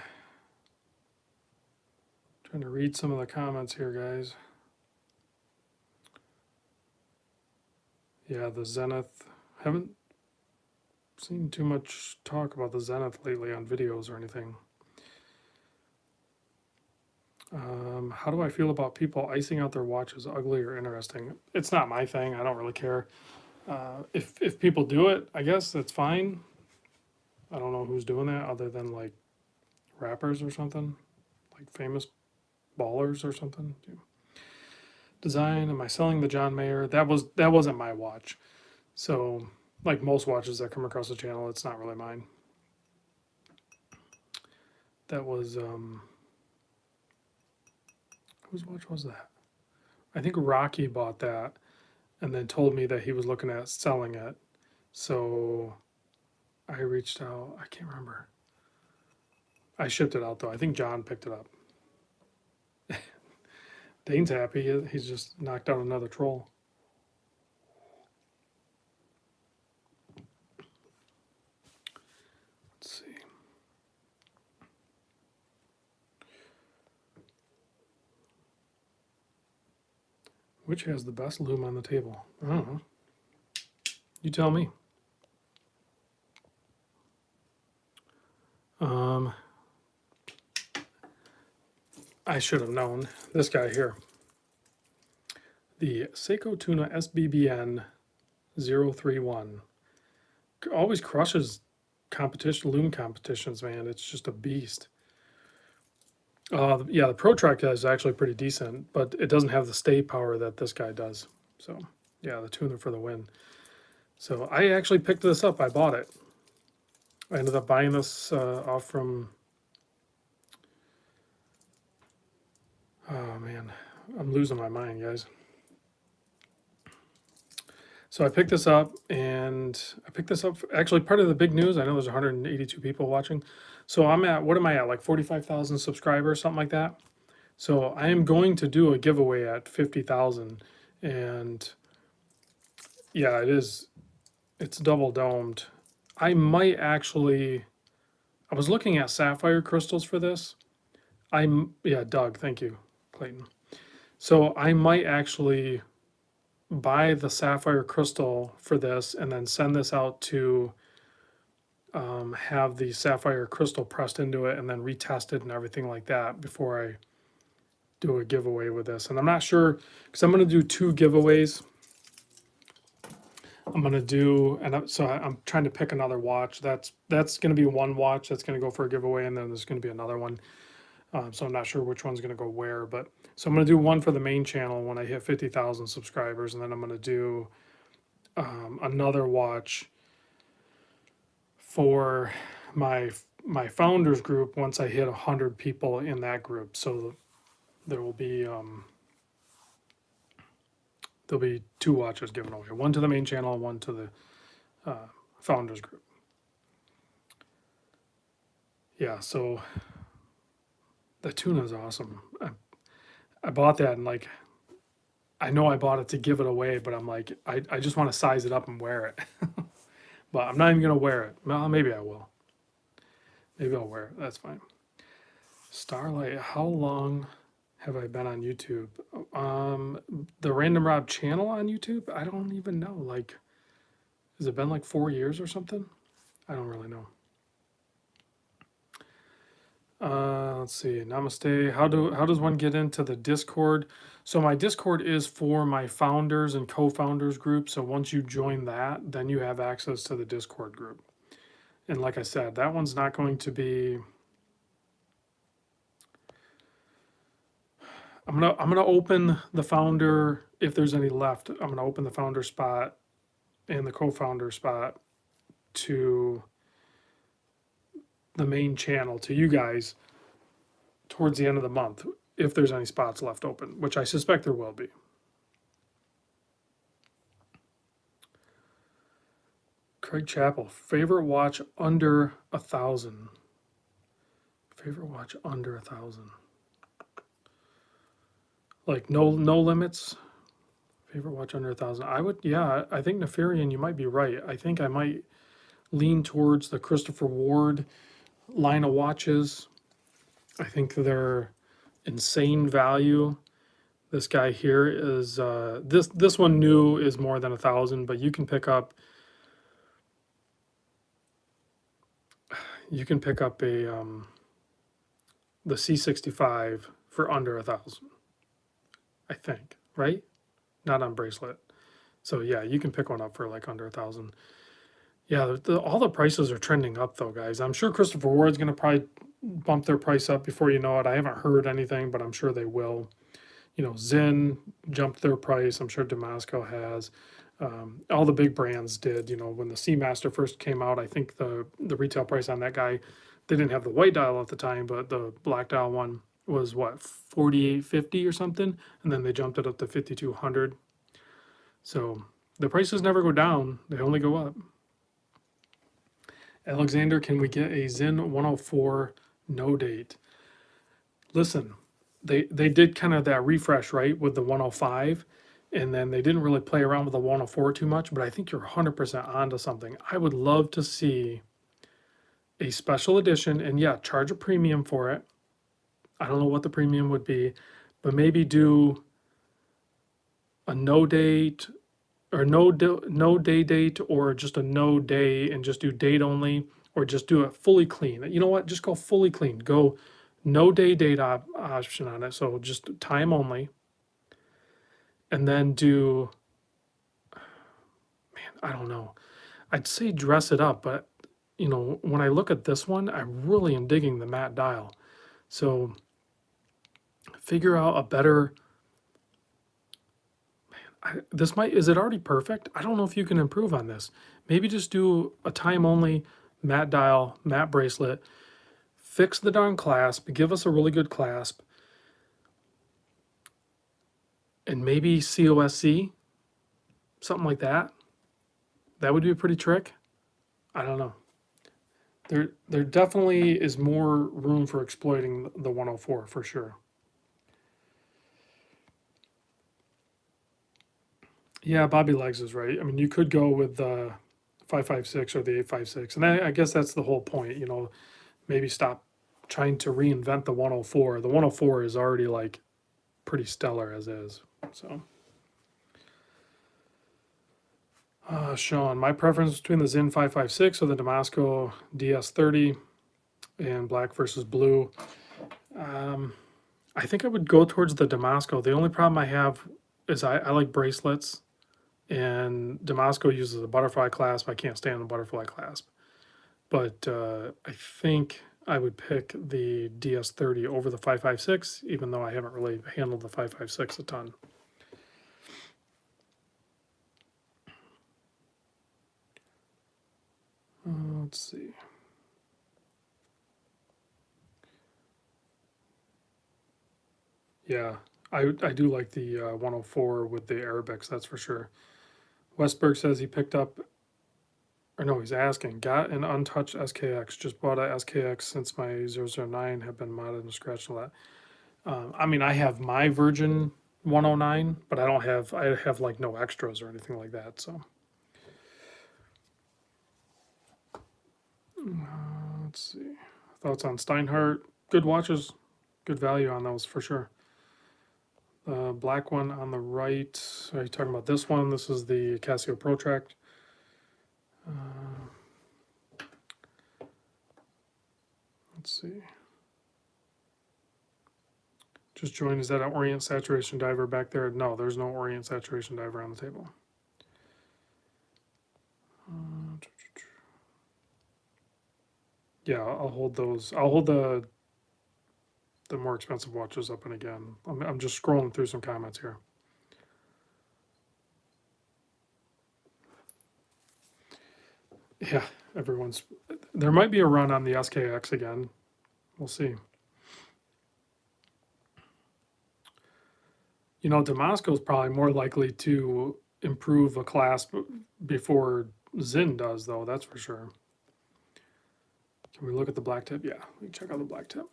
some of the comments here, guys. Yeah, the Zenith. Haven't seen too much talk about the Zenith lately on videos or anything. How do I feel about people icing out their watches ugly or interesting? It's not my thing. I don't really care. If people do it, I guess that's fine. I don't know who's doing that other than like rappers or something, like famous ballers or something. Design, am I selling the John Mayer? That wasn't my watch. So like most watches that come across the channel, it's not really mine. That was whose watch was that? I think Rocky bought that and then told me that he was looking at selling it. So I reached out. I can't remember. I shipped it out though. I think John picked it up. Dane's happy. He's just knocked out another troll. Let's see. Which has the best lume on the table? I don't know. You tell me. I should have known. This guy here. The Seiko Tuna SBBN 031. Always crushes lume competitions, man. It's just a beast. Yeah, the Pro Track is actually pretty decent, but it doesn't have the stay power that this guy does. So, yeah, the Tuna for the win. So I actually picked this up. I bought it. I ended up buying this off from, oh man, I'm losing my mind, guys. So I picked this up, and I picked this up actually part of the big news. I know there's 182 people watching. So I'm at, what am I at, like 45,000 subscribers, something like that. So I am going to do a giveaway at 50,000, and yeah, it's double domed. I might actually, I was looking at sapphire crystals for this. Yeah, Doug, thank you, Clayton. So I might actually buy the sapphire crystal for this and then send this out to have the sapphire crystal pressed into it and then retested and everything like that before I do a giveaway with this. And I'm not sure, because I'm going to do 2 giveaways. I'm going to do, so I'm trying to pick another watch. That's going to be one watch that's going to go for a giveaway, and then there's going to be another one. So I'm not sure which one's going to go where, but so I'm going to do one for the main channel when I hit 50,000 subscribers, and then I'm going to do another watch for my founders group once I hit 100 people in that group. So there'll be 2 watches given away, one to the main channel, one to the founders group. Yeah, so the Tuna is awesome. I bought that, and like, I know I bought it to give it away, but I'm like, I just want to size it up and wear it. But I'm not even going to wear it. Well, maybe I will. Maybe I'll wear it. That's fine. Starlight, how long have I been on YouTube? The Random Rob channel on YouTube? I don't even know. Like, has it been like 4 years or something? I don't really know. Let's see. Namaste. How does one get into the Discord? So my Discord is for my founders and co-founders group. So once you join that, then you have access to the Discord group. And like I said, that one's not going to be. I'm gonna open the founder if there's any left. I'm gonna open the founder spot and the co-founder spot to the main channel, to you guys, towards the end of the month, if there's any spots left open, which I suspect there will be. Craig Chappell, favorite watch under 1,000. Favorite watch under 1,000. Like no limits. Favorite watch under 1,000. I think Nefarian, you might be right. I think I might lean towards the Christopher Ward line of watches. I think they're insane value. This guy here is this one new is more than 1,000, but you can pick up a the C65 for under 1,000. I think, right? Not on bracelet. So yeah, you can pick one up for like under 1,000. Yeah, all the prices are trending up though, guys. I'm sure Christopher Ward's going to probably bump their price up before you know it. I haven't heard anything, but I'm sure they will. You know, Zinn jumped their price. I'm sure Damasko has. All the big brands did. You know, when the Seamaster first came out, I think the retail price on that guy, they didn't have the white dial at the time, but the black dial one was what, $4,850 or something, and then they jumped it up to $5,200. So the prices never go down; they only go up. Alexander, can we get a Zinn 104 no date? Listen, they did kind of that refresh, right, with the 105, and then they didn't really play around with the 104 too much, but I think you're 100% onto something. I would love to see a special edition, and yeah, charge a premium for it. I don't know what the premium would be, but maybe do a no date or no day date, or just a no day and just do date only, or just do it fully clean. You know what? Just go fully clean. Go no day date option on it. So just time only. And then do, man, I don't know. I'd say dress it up, but you know, when I look at this one, I really am digging the matte dial. So figure out a better, is it already perfect? I don't know if you can improve on this. Maybe just do a time only matte dial, matte bracelet, fix the darn clasp, give us a really good clasp, and maybe COSC, something like that. That would be a pretty trick. I don't know. There definitely is more room for exploiting the 104 for sure. Yeah, Bobby Legs is right. I mean, you could go with the 556 or the 856, and I guess that's the whole point. You know, maybe stop trying to reinvent the 104. The 104 is already like pretty stellar as is. So, Sean, my preference between the Zinn 556 or the Damasko DS30 and black versus blue. I think I would go towards the Damasko. The only problem I have is I like bracelets, and Damasko uses a butterfly clasp. I can't stand the butterfly clasp. But I think I would pick the DS30 over the 556, even though I haven't really handled the 556 a ton. Let's see. Yeah, I do like the 104 with the Arabics, that's for sure. Westberg says he picked up, or no, he's asking, got an untouched SKX. Just bought a SKX since my 009 have been modded and scratched a lot. I mean, I have my Virgin 109, but I have like no extras or anything like that, so. Let's see. Thoughts on Steinhardt? Good watches, good value on those for sure. Black one on the right. Are you talking about this one? This is the Casio Protract. Let's see. Just joined. Is that an Orient Saturation Diver back there? No, there's no Orient Saturation Diver on the table. Yeah, I'll hold those. I'll hold the more expensive watches up and again. I'm just scrolling through some comments here. Yeah, everyone's. There might be a run on the SKX again. We'll see. You know, Damasko is probably more likely to improve a clasp before Zinn does, though. That's for sure. Can we look at the black tip? Yeah, we can check out the black tip.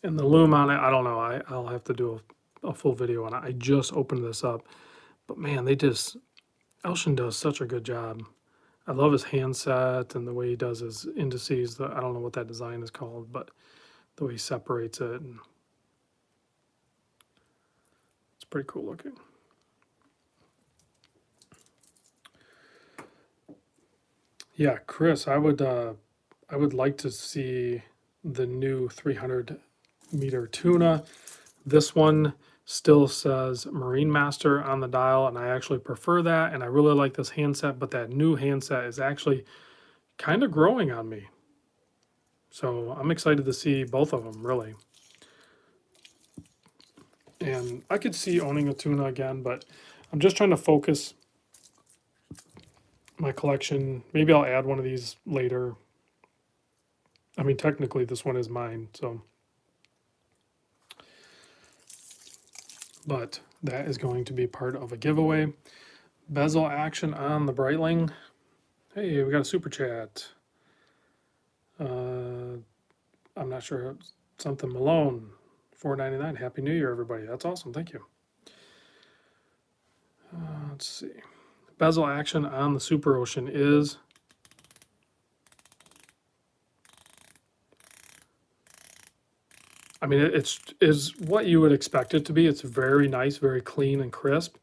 And the Lume on it, I don't know. I'll have to do a full video on it. I just opened this up. But man, Elshin does such a good job. I love his handset and the way he does his indices. I don't know what that design is called, but the way he separates it. And it's pretty cool looking. Yeah, Chris, I would like to see the new 300-meter Tuna. This one still says Marine Master on the dial, and I actually prefer that, and I really like this handset, but that new handset is actually kind of growing on me. So I'm excited to see both of them, really. And I could see owning a Tuna again, but I'm just trying to focus my collection. Maybe I'll add one of these later. I mean, technically this one is mine, so. But that is going to be part of a giveaway. Bezel action on the Breitling. Hey, we got a super chat. I'm not sure, something Malone, $4.99. Happy New Year, everybody. That's awesome. Thank you. Let's see. Bezel action on the Superocean is I mean, it is what you would expect it to be. It's very nice, very clean and crisp,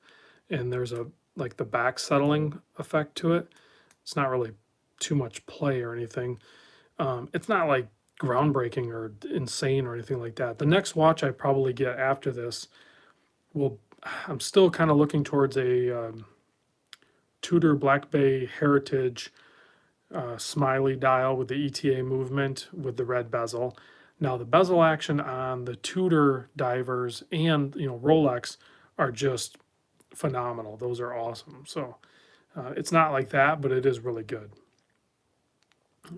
and there's like the back settling effect to it. It's not really too much play or anything. It's not like groundbreaking or insane or anything like that. The next watch I probably get after this I'm still kind of looking towards a Tudor Black Bay Heritage smiley dial with the ETA movement with the red bezel. Now the bezel action on the Tudor divers and Rolex are just phenomenal. Those are awesome. So it's not like that, but it is really good.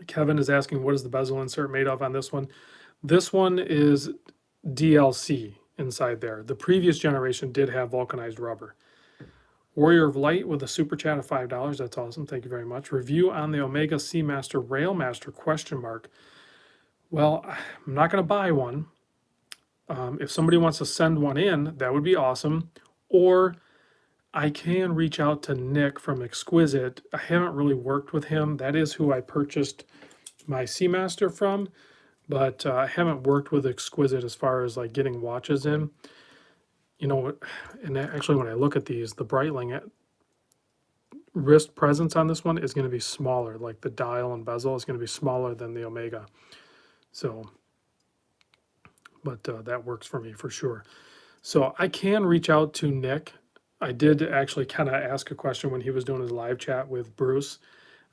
Kevin is asking, what is the bezel insert made of on this one? This one is DLC inside there. The previous generation did have vulcanized rubber. Warrior of Light with a super chat of $5. That's awesome. Thank you very much. Review on the Omega Seamaster Railmaster question mark. Well, I'm not going to buy one. If somebody wants to send one in, that would be awesome. Or I can reach out to Nick from Exquisite. I haven't really worked with him. That is who I purchased my Seamaster from, but I haven't worked with Exquisite as far as like getting watches in. You know, and actually when I look at these, the Breitling wrist presence on this one is going to be smaller. Like the dial and bezel is going to be smaller than the Omega. So, but that works for me for sure. So I can reach out to Nick. I did actually kind of ask a question when he was doing his live chat with Bruce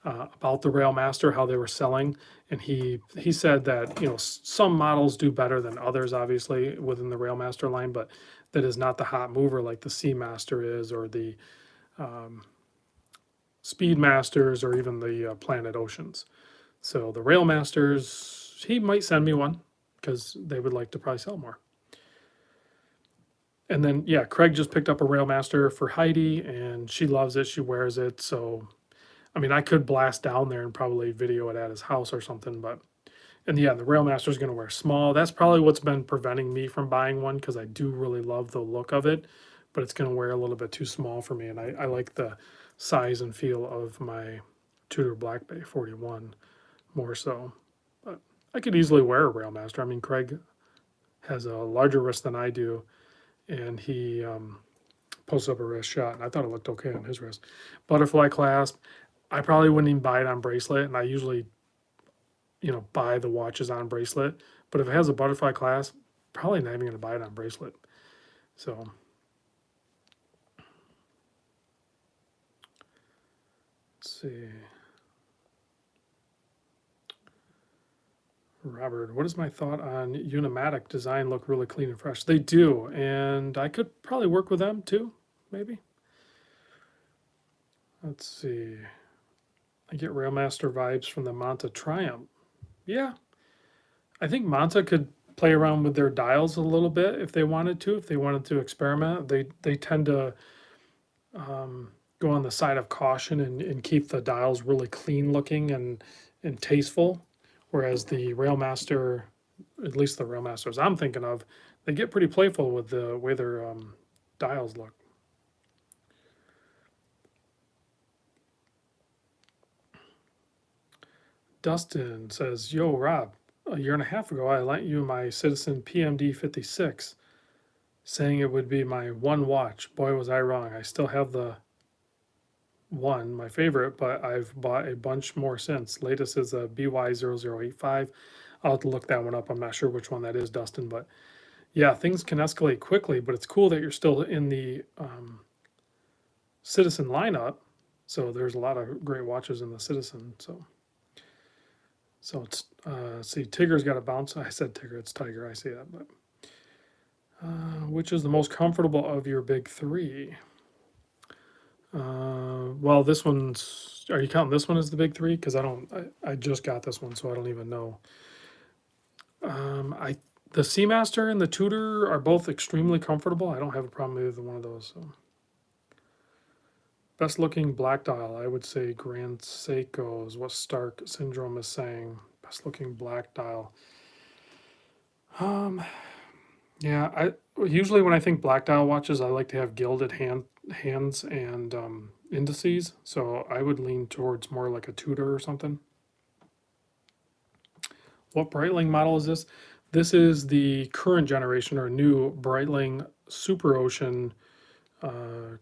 about the Railmaster, how they were selling, and he said that, you know, some models do better than others, obviously within the Railmaster line, but that is not the hot mover like the Seamaster is, or the Speedmasters, or even the Planet Oceans. So the Railmasters, he might send me one because they would like to probably sell more. And then, yeah, Craig just picked up a Railmaster for Heidi, and she loves it. She wears it. So, I mean, I could blast down there and probably video it at his house or something. But, and yeah, the Railmaster is going to wear small. That's probably what's been preventing me from buying one, because I do really love the look of it. But it's going to wear a little bit too small for me. And I like the size and feel of my Tudor Black Bay 41 more so. But I could easily wear a Railmaster. I mean, Craig has a larger wrist than I do, and he posted up a wrist shot, and I thought it looked okay on his wrist. Butterfly clasp, I probably wouldn't even buy it on bracelet, and I usually, you know, buy the watches on bracelet. But if it has a butterfly clasp, probably not even going to buy it on bracelet. So, let's see. Robert, what is my thought on Unimatic design? Look really clean and fresh. They do, and I could probably work with them too, maybe. Let's see. I get Railmaster vibes from the Monta Triumph. Yeah, I think Monta could play around with their dials a little bit if they wanted to. If they wanted to experiment, they tend to go on the side of caution and keep the dials really clean looking and tasteful. Whereas the Railmaster, at least the Railmasters I'm thinking of, they get pretty playful with the way their dials look. Dustin says, yo, Rob, a year and a half ago, I lent you my Citizen PMD 56, saying it would be my one watch. Boy, was I wrong. I still have the one, my favorite, but I've bought a bunch more since. Latest is a BY0085. I'll have to look that one up. I'm not sure which one that is, Dustin, but yeah, things can escalate quickly, but it's cool that you're still in the Citizen lineup. So there's a lot of great watches in the Citizen. So it's, see, Tigger's got a bounce. I said Tigger, it's Tiger. I see that, but which is the most comfortable of your big three? Well, this one's, are you counting this one as the big three? Because I just got this one, so I don't even know. The Seamaster and the Tudor are both extremely comfortable. I don't have a problem with either one of those. So. Best looking black dial, I would say Grand Seiko is what Stark Syndrome is saying. Best looking black dial. Yeah, I usually when I think black dial watches, I like to have gilded hands and indices. So I would lean towards more like a Tudor or something. What Breitling model is this? This is the current generation or new Breitling Superocean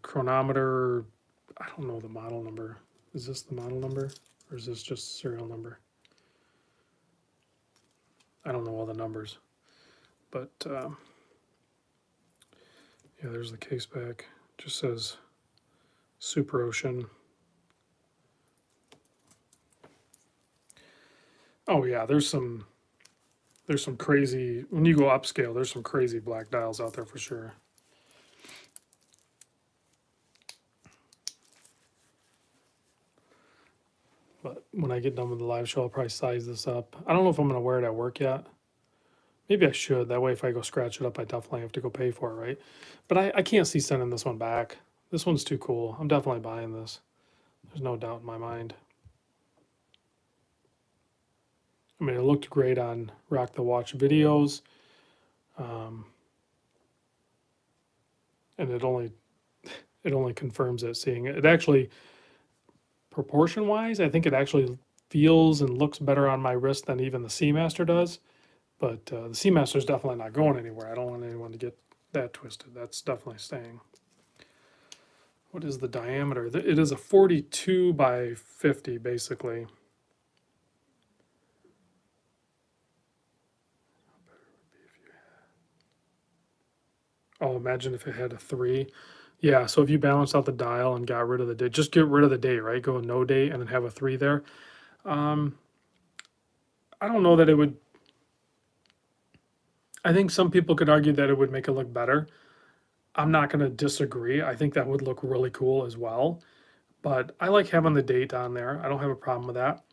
chronometer. I don't know the model number. Is this the model number or is this just serial number? I don't know all the numbers, but yeah, there's the case back. Just says Superocean. Oh yeah, there's some crazy, when you go upscale, there's some crazy black dials out there for sure. when I get done with the live show, I'll probably size this up. I don't know if I'm going to wear it at work yet. Maybe I should. That way, if I go scratch it up, I definitely have to go pay for it, right? But I can't see sending this one back. This one's too cool. I'm definitely buying this. There's no doubt in my mind. I mean, it looked great on Rock the Watch videos. And it only confirms it seeing it. It actually, proportion wise, I think it actually feels and looks better on my wrist than even the Seamaster does. But the Seamaster is definitely not going anywhere. I don't want anyone to get that twisted. That's definitely staying. What is the diameter? It is a 42 by 50, basically. Oh, imagine if it had a 3. Yeah, so if you balance out the dial and got rid of the date, just get rid of the date, right? Go with no date and then have a 3 there. I don't know that it would. I think some people could argue that it would make it look better. I'm not going to disagree. I think that would look really cool as well. But I like having the date on there. I don't have a problem with that.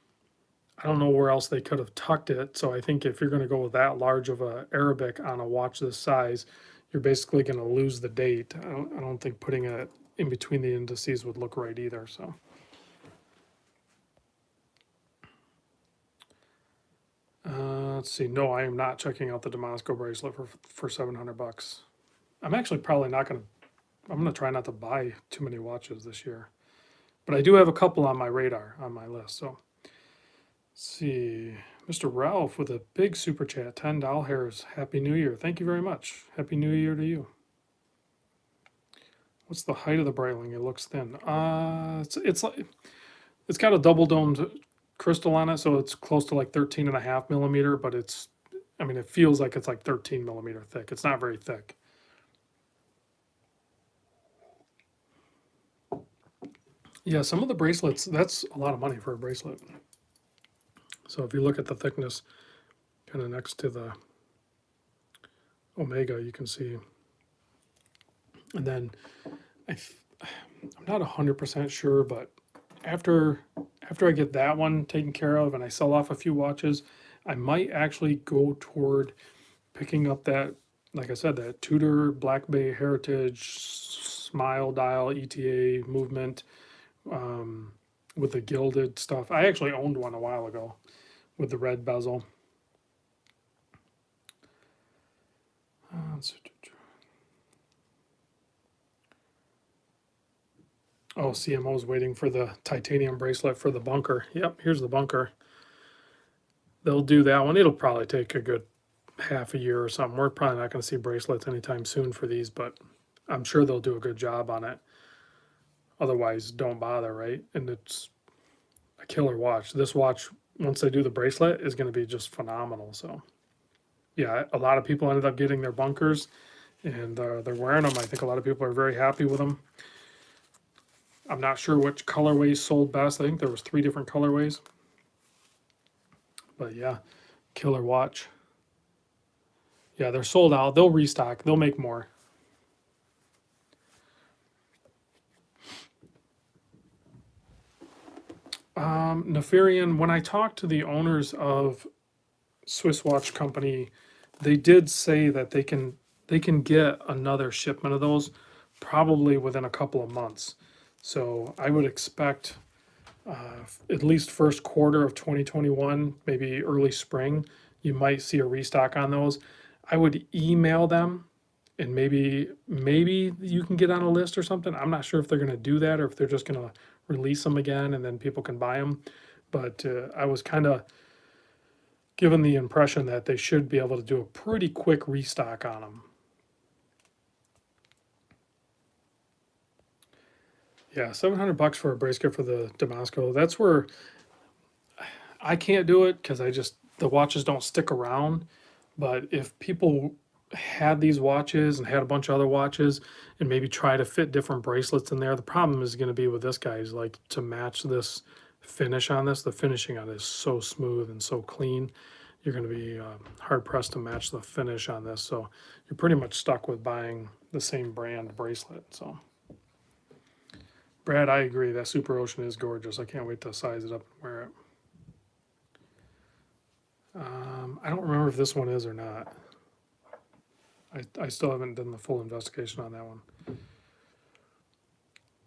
I don't know where else they could have tucked it. So I think if you're going to go with that large of a Arabic on a watch this size, you're basically going to lose the date. I don't think putting it in between the indices would look right either. So. Let's see. No, I am not checking out the Damasko bracelet for $700. I'm actually probably not going to. I'm going to try not to buy too many watches this year, but I do have a couple on my radar on my list. So, let's see, Mr. Ralph with a big super chat, $10. Happy New Year! Thank you very much. Happy New Year to you. What's the height of the Breitling? It looks thin. It's like it's got a double domed crystal on it, so it's close to like 13.5 millimeter, but it's, I mean, it feels like it's like 13 millimeter thick. It's not very thick. Yeah, some of the bracelets, that's a lot of money for a bracelet. So if you look at the thickness kind of next to the Omega, you can see. And then I'm not 100% sure, but after I get that one taken care of and I sell off a few watches, I might actually go toward picking up that, like I said, that Tudor Black Bay Heritage Smile Dial ETA movement with the gilded stuff. I actually owned one a while ago with the red bezel. Oh, CMO's waiting for the titanium bracelet for the bunker. Yep, here's the bunker. They'll do that one. It'll probably take a good half a year or something. We're probably not going to see bracelets anytime soon for these, but I'm sure they'll do a good job on it. Otherwise, don't bother, right? And it's a killer watch. This watch, once they do the bracelet, is going to be just phenomenal. So, yeah, a lot of people ended up getting their bunkers, and they're wearing them. I think a lot of people are very happy with them. I'm not sure which colorways sold best. I think there was 3 different colorways. But yeah, killer watch. Yeah, they're sold out. They'll restock. They'll make more. Nefarian, when I talked to the owners of Swiss Watch Company, they did say that they can get another shipment of those probably within a couple of months. So I would expect at least first quarter of 2021, maybe early spring, you might see a restock on those. I would email them and maybe you can get on a list or something. I'm not sure if they're going to do that or if they're just going to release them again and then people can buy them. But I was kind of given the impression that they should be able to do a pretty quick restock on them. Yeah, $700 for a bracelet for the Damasko. That's where I can't do it because the watches don't stick around. But if people had these watches and had a bunch of other watches and maybe try to fit different bracelets in there, the problem is going to be with this guy is like to match this finish on this. The finishing on it is so smooth and so clean. You're going to be hard pressed to match the finish on this. So you're pretty much stuck with buying the same brand bracelet. So. Brad, I agree. That Superocean is gorgeous. I can't wait to size it up and wear it. I don't remember if this one is or not. I still haven't done the full investigation on that one.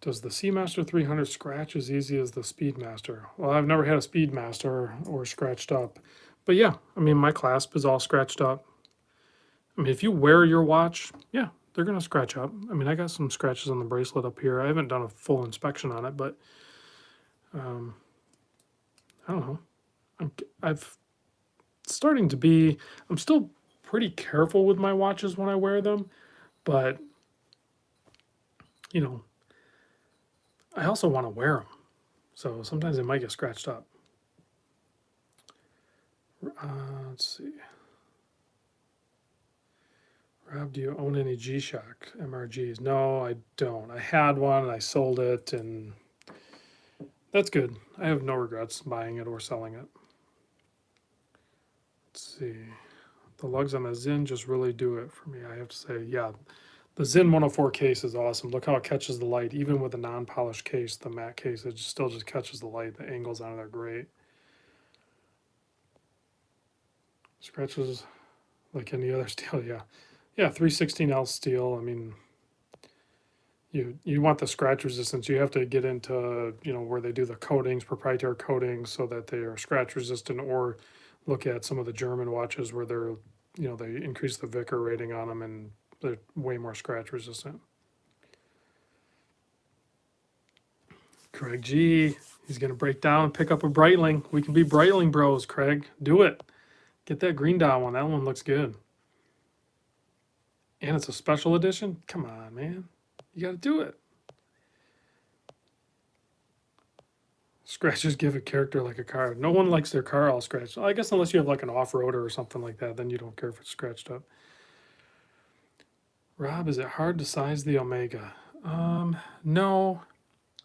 Does the Seamaster 300 scratch as easy as the Speedmaster? Well, I've never had a Speedmaster or scratched up. But yeah, I mean, my clasp is all scratched up. I mean, if you wear your watch, yeah, they're going to scratch up. I mean, I got some scratches on the bracelet up here. I haven't done a full inspection on it, but I don't know. I've starting to be, I'm still pretty careful with my watches when I wear them, but, you know, I also want to wear them. So sometimes they might get scratched up. Let's see. Rob, do you own any G-Shock MRGs? No, I don't. I had one and I sold it, and that's good. I have no regrets buying it or selling it. Let's see. The lugs on the Zinn just really do it for me, I have to say. Yeah, the Zinn 104 case is awesome. Look how it catches the light. Even with the non-polished case, the matte case, it still just catches the light. The angles on it are great. Scratches like any other steel, yeah. Yeah, 316L steel. I mean, you want the scratch resistance. You have to get into, you know, where they do the coatings, proprietary coatings, so that they are scratch resistant, or look at some of the German watches where they're, you know, they increase the Vickers rating on them and they're way more scratch resistant. Craig G, he's going to break down and pick up a Breitling. We can be Breitling bros, Craig. Do it. Get that green dot one. That one looks good. And it's a special edition? Come on, man. You got to do it. Scratches give a character like a car. No one likes their car all scratched. I guess unless you have like an off-roader or something like that, then you don't care if it's scratched up. Rob, is it hard to size the Omega? No.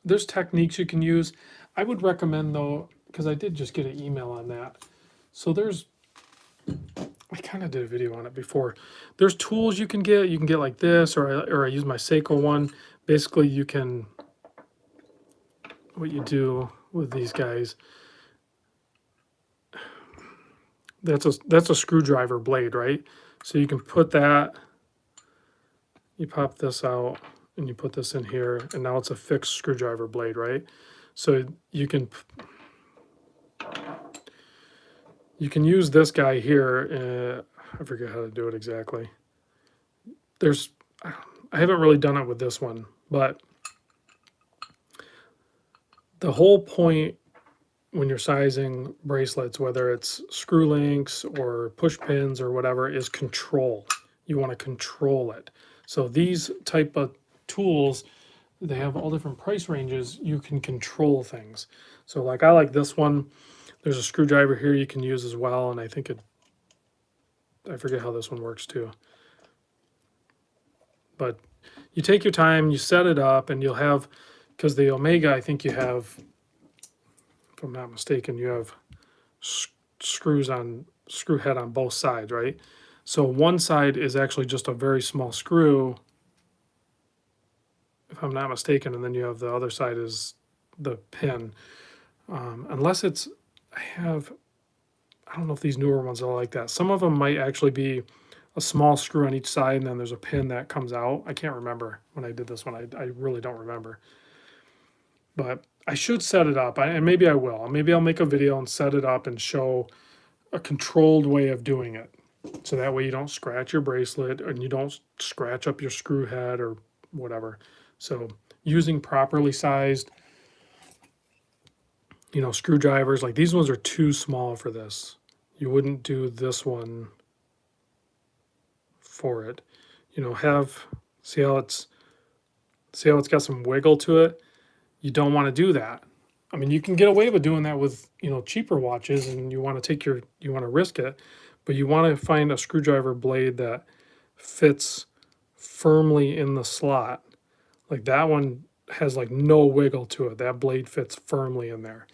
There's techniques you can use. I would recommend, though, because I did just get an email on that. So I kind of did a video on it before. There's tools you can get. You can get like this, or I use my Seiko one. Basically, you can, what you do with these guys, that's a screwdriver blade, right? So you can put that, you pop this out, and you put this in here, and now it's a fixed screwdriver blade, right? So you can use this guy here. I forget how to do it exactly. I haven't really done it with this one, but the whole point when you're sizing bracelets, whether it's screw links or push pins or whatever, is control. You want to control it. So these type of tools, they have all different price ranges. You can control things. So like I like this one. There's a screwdriver here you can use as well, and I think I forget how this one works too. But you take your time, you set it up, and you'll have, because the Omega, I think you have, if I'm not mistaken, you have screw head on both sides, right? So one side is actually just a very small screw, if I'm not mistaken, and then you have the other side is the pin. Unless it's, I don't know if these newer ones are like that. Some of them might actually be a small screw on each side, and then there's a pin that comes out. I can't remember when I did this one. I really don't remember. But I should set it up, and maybe I will. Maybe I'll make a video and set it up and show a controlled way of doing it. So that way you don't scratch your bracelet and you don't scratch up your screw head or whatever. So using properly sized, you know, screwdrivers, like these ones are too small for this. You wouldn't do this one for it. You know, see how it's got some wiggle to it. You don't want to do that. I mean, you can get away with doing that with, you know, cheaper watches, and you want to risk it, but you want to find a screwdriver blade that fits firmly in the slot. Like that one has like no wiggle to it. That blade fits firmly in there.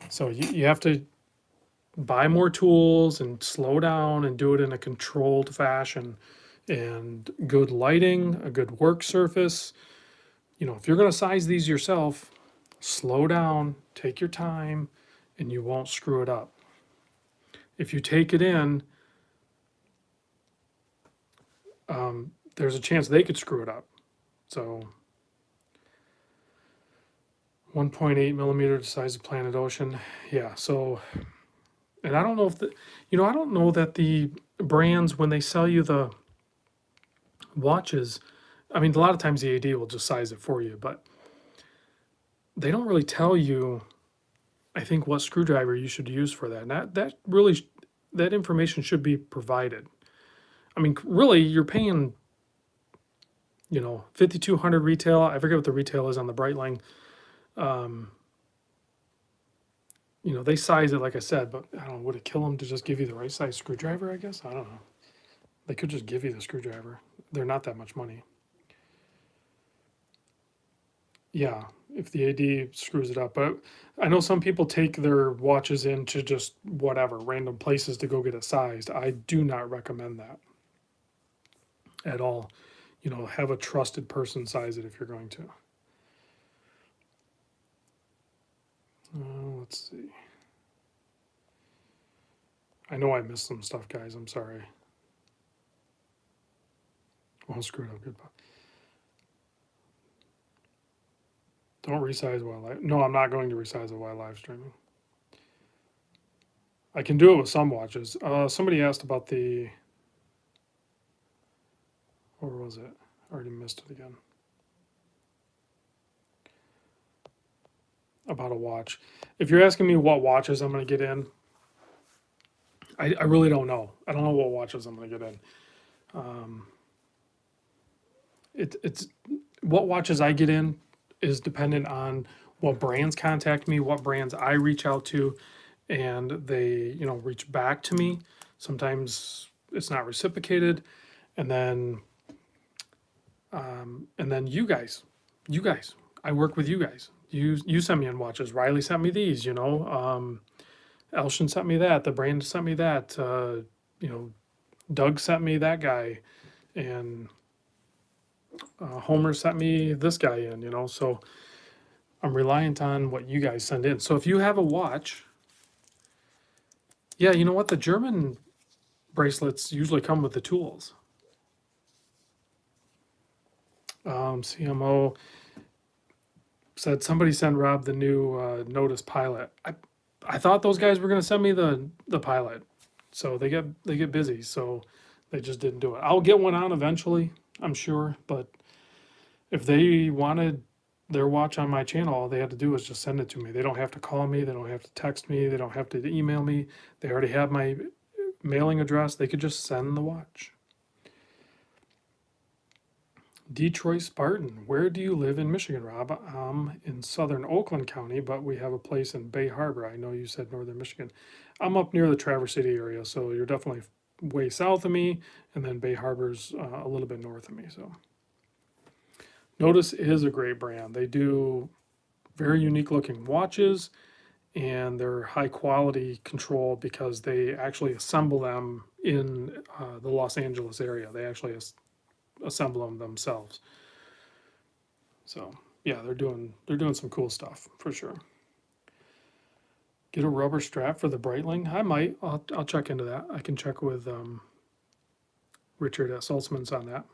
So you have to buy more tools and slow down and do it in a controlled fashion, and good lighting, a good work surface. You know, if you're going to size these yourself, slow down, take your time, and you won't screw it up. if you take it in, there's a chance they could screw it up. So 1.8 millimeter, the size of planet ocean. Yeah. So, and I don't know if I don't know that the brands, when they sell you the watches, I mean, a lot of times the AD will just size it for you, but they don't really tell you, I think, what screwdriver you should use for that. And that really, that information should be provided. I mean, really, you're paying, 5,200 retail. I forget what the retail is on the Breitling. They size it, like I said, but I don't know, would it kill them to just give you the right size screwdriver, I guess? I don't know. They could just give you the screwdriver. They're not that much money. Yeah, if the AD screws it up. But I know some people take their watches into just whatever, random places to go get it sized. I do not recommend that at all. Have a trusted person size it if you're going to. Let's see. I know I missed some stuff, guys. I'm sorry. Well, screwed up. Goodbye. Don't resize while live. No, I'm not going to resize it while live streaming. I can do it with some watches. Somebody asked about the. Where was it? I already missed it again. About a watch. If you're asking me what watches I'm going to get in, I really don't know. I don't know what watches I'm going to get in. It's what watches I get in is dependent on what brands contact me, what brands I reach out to, and they reach back to me. Sometimes it's not reciprocated, and then you guys, I work with you guys. You send me in watches. Riley sent me these. Elshin sent me that. The brand sent me that. Doug sent me that guy, and Homer sent me this guy in. So I'm reliant on what you guys send in. So if you have a watch, yeah, you know what? The German bracelets usually come with the tools. CMO said somebody send Rob the new Notice Pilot. I thought those guys were going to send me the Pilot, so they get busy, so they just didn't do it. I'll get one on eventually, I'm sure, but if they wanted their watch on my channel, all they had to do was just send it to me. They don't have to call me, they don't have to text me, they don't have to email me. They already have my mailing address. They could just send the watch. Detroit Spartan, where do you live in Michigan, Rob? I'm in southern Oakland County, but we have a place in Bay Harbor. I know you said northern Michigan. I'm up near the Traverse City area, so you're definitely way south of me, and then Bay Harbor's a little bit north of me. So Notice is a great brand. They do very unique looking watches, and they're high quality control because they actually assemble them in the Los Angeles area. They actually assemble them themselves. So yeah, they're doing some cool stuff for sure. Get a rubber strap for the Breitling. I might. I'll check into that. I can check with Richard at Saltzman's on that.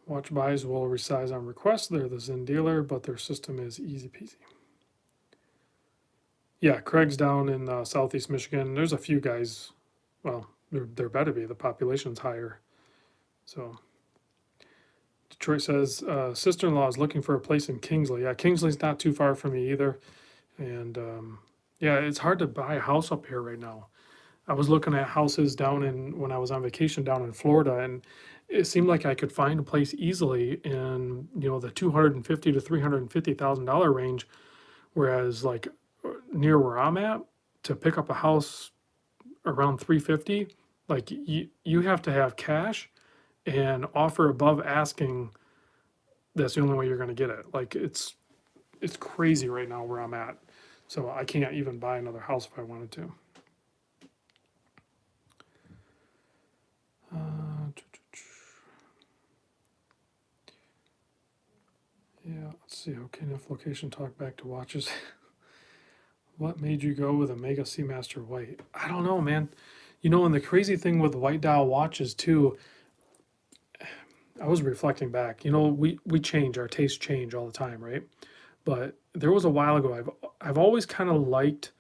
Watch buys will resize on request. They're the Zinn dealer, but their system is easy peasy. Yeah, Craig's down in southeast Michigan. There's a few guys. Well, there better be. The population's higher. So Detroit says sister-in-law is looking for a place in Kingsley. Yeah, Kingsley's not too far from me either. And yeah, it's hard to buy a house up here right now. I was looking at houses when I was on vacation down in Florida, and it seemed like I could find a place easily in the $250,000 to $350,000 range, whereas like near where I'm at, to pick up a house around 350, like you have to have cash and offer above asking. That's the only way you're going to get it. Like it's crazy right now where I'm at, so I can't even buy another house if I wanted to. Yeah, let's see. Okay, enough location talk, back to watches. What made you go with Omega Seamaster White? I don't know, man. You know, and the crazy thing with white dial watches too, I was reflecting back. You know, we change, our tastes change all the time, right? But there was a while ago, I've always kind of liked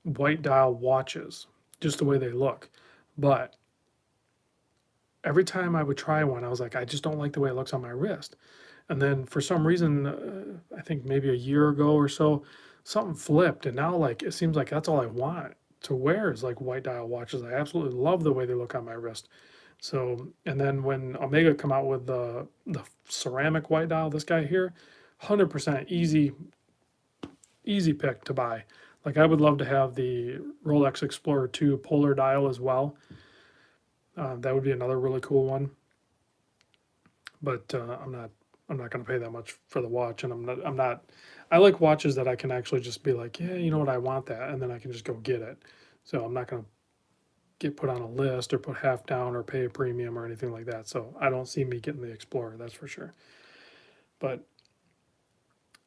white dial watches, just the way they look. But every time I would try one, I was like, I just don't like the way it looks on my wrist. And then for some reason, I think maybe a year ago or so, something flipped, and now like it seems like that's all I want to wear is like white dial watches. I absolutely love the way they look on my wrist. So, and then when Omega come out with the ceramic white dial, this guy here, 100% easy pick to buy. Like I would love to have the Rolex Explorer 2 polar dial as well. That would be another really cool one. But I'm not going to pay that much for the watch, and I'm not. I like watches that I can actually just be like, yeah, you know what, I want that, and then I can just go get it. So I'm not going to get put on a list or put half down or pay a premium or anything like that. So I don't see me getting the Explorer, that's for sure. But